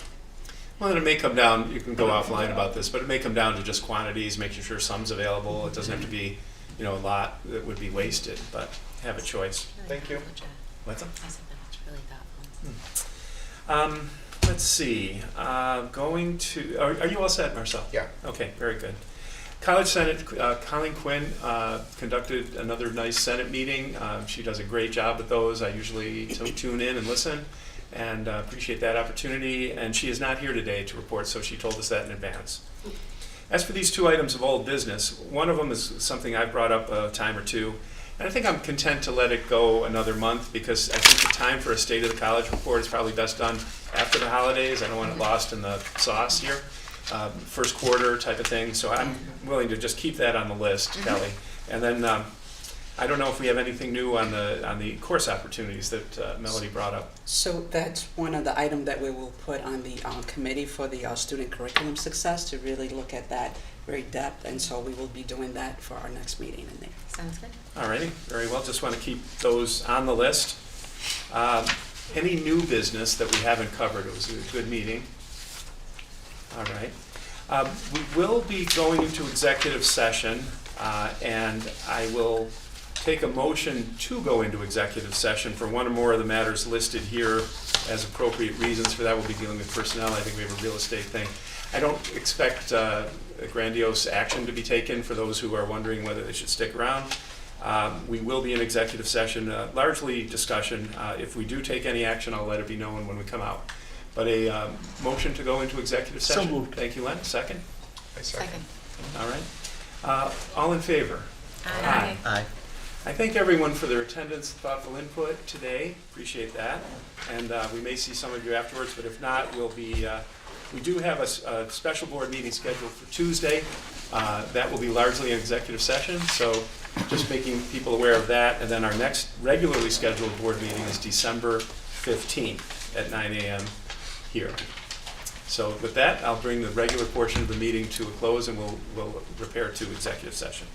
Well, and it may come down, you can go offline about this, but it may come down to just quantities, making sure some's available. It doesn't have to be a lot that would be wasted, but have a choice. Thank you. What's up? I said that's really thoughtful. Let's see. Are you all set, Marcel? Yeah. Okay, very good. College Senate, Colleen Quinn conducted another nice Senate meeting. She does a great job with those. I usually tune in and listen, and appreciate that opportunity. And she is not here today to report, so she told us that in advance. As for these two items of old business, one of them is something I've brought up a time or two, and I think I'm content to let it go another month, because I think the time for a State of the College report is probably best done after the holidays. I don't want it lost in the sauce here, first quarter type of thing. So I'm willing to just keep that on the list, Kelly. And then I don't know if we have anything new on the course opportunities that Melody brought up. So that's one of the items that we will put on the committee for the student curriculum success, to really look at that very depth, and so we will be doing that for our next meeting in there. Sounds good. Alrighty, very well. Just want to keep those on the list. Any new business that we haven't covered? It was a good meeting. All right. We will be going into executive session, and I will take a motion to go into executive session for one or more of the matters listed here as appropriate reasons for that. We'll be dealing with personnel. I think we have a real estate thing. I don't expect a grandiose action to be taken for those who are wondering whether they should stick around. We will be in executive session, largely discussion. If we do take any action, I'll let it be known when we come out. But a motion to go into executive So session. moved. Thank you, Len. Second? I second. All right. All in favor? Aye. Aye. I thank everyone for their attendance, thoughtful input today. Appreciate that. And we may see some of you afterwards, but if not, we do have a special board meeting scheduled for Tuesday. That will be largely an executive session, so just making people aware of that. And then our next regularly scheduled board meeting is December 15th at 9 a.m. here. So with that, I'll bring the regular portion of the meeting to a close, and we'll repair to executive session.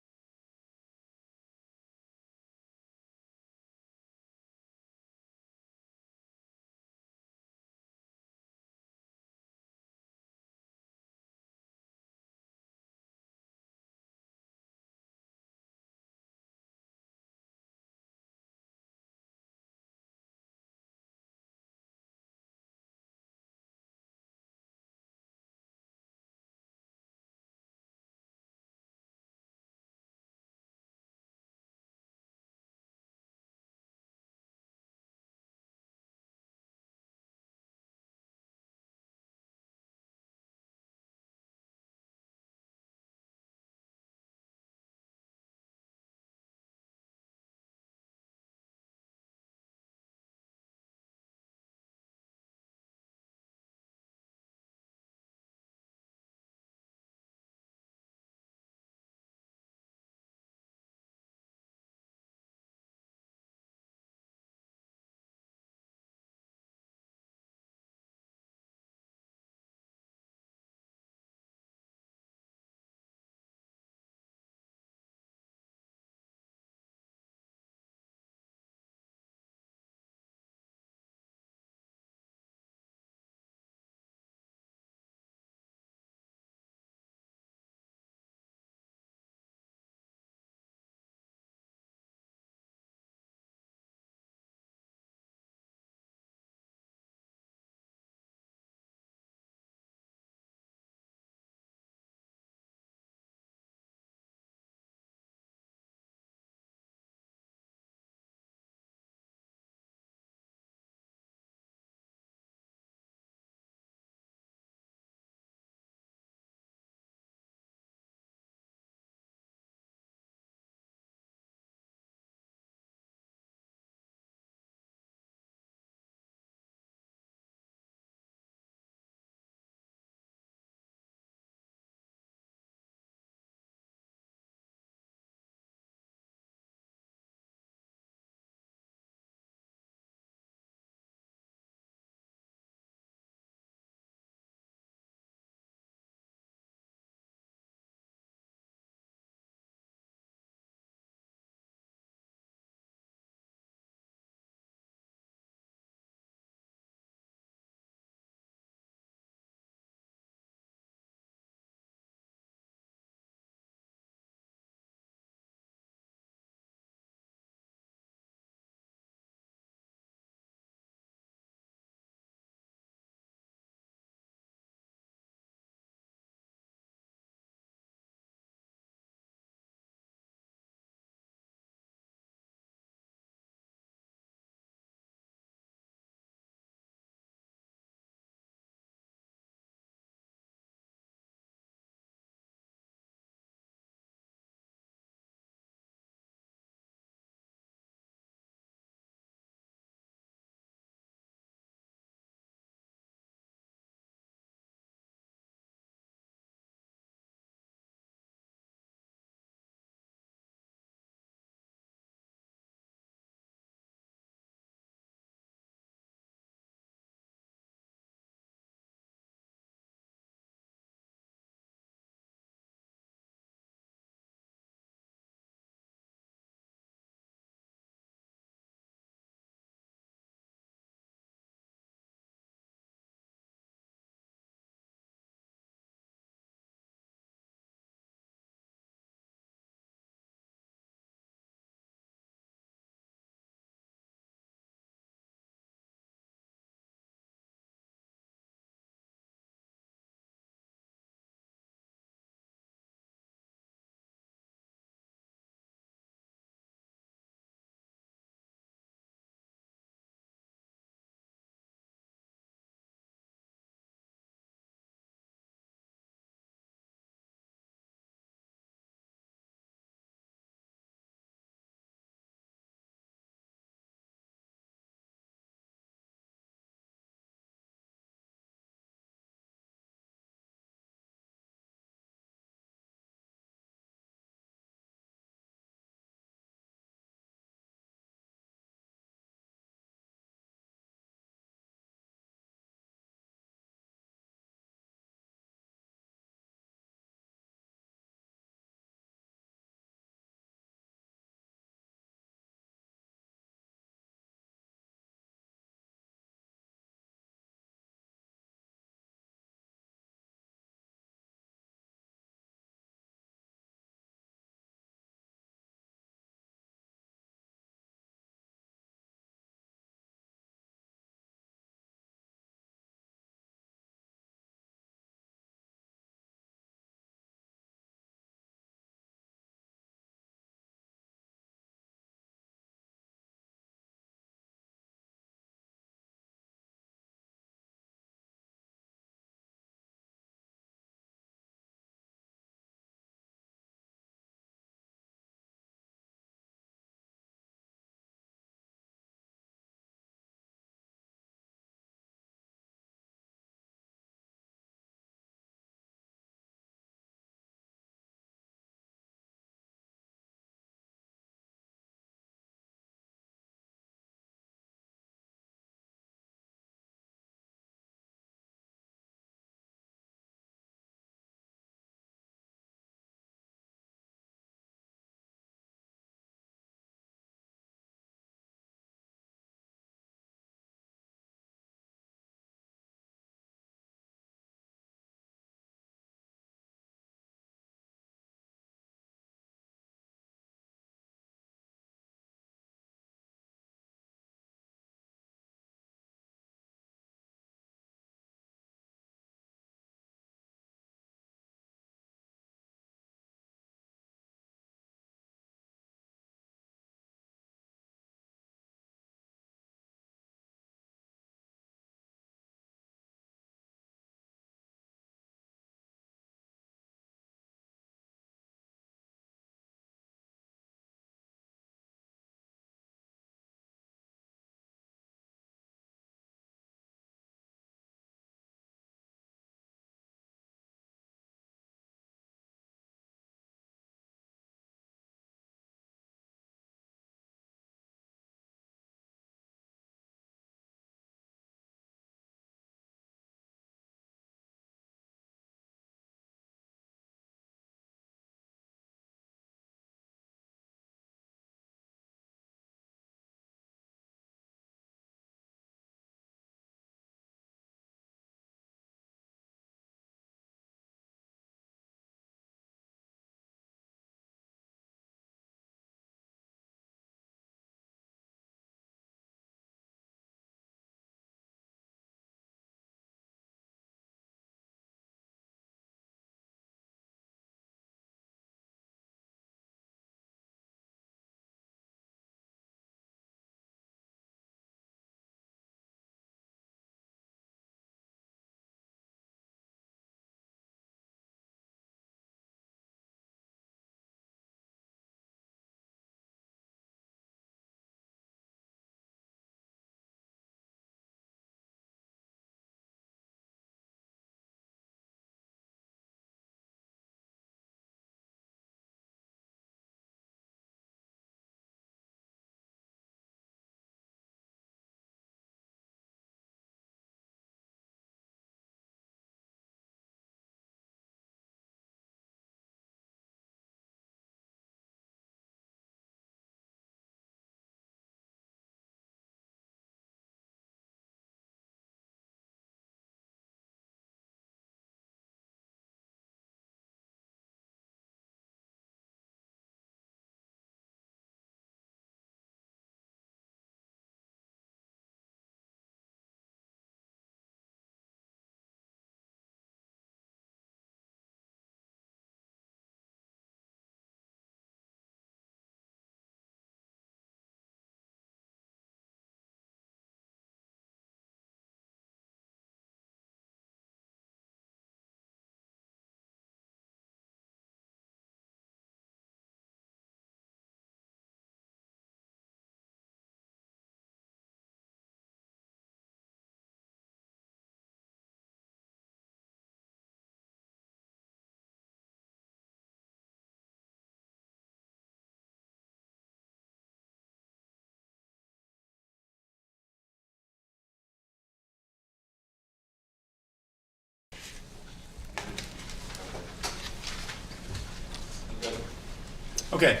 Okay.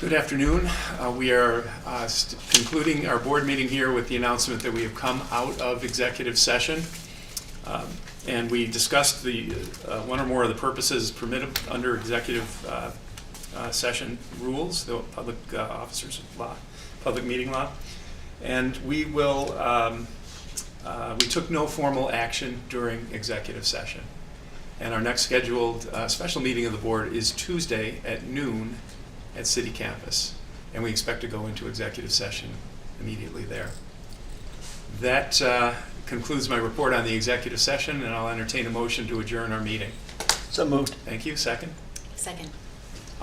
Good afternoon. We are concluding our board meeting here with the announcement that we have come out of executive session. And we discussed the one or more of the purposes permitted under executive session rules, the public officers law, public meeting law. And we will, we took no formal action during executive session. And our next scheduled special meeting of the board is Tuesday at noon at City Campus. And we expect to go into executive session immediately there. That concludes my report on the executive session, and I'll entertain a motion to adjourn our meeting. So moved. Thank you. Second? Second.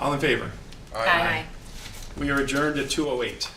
All in favor? Aye. We are adjourned at 2:08.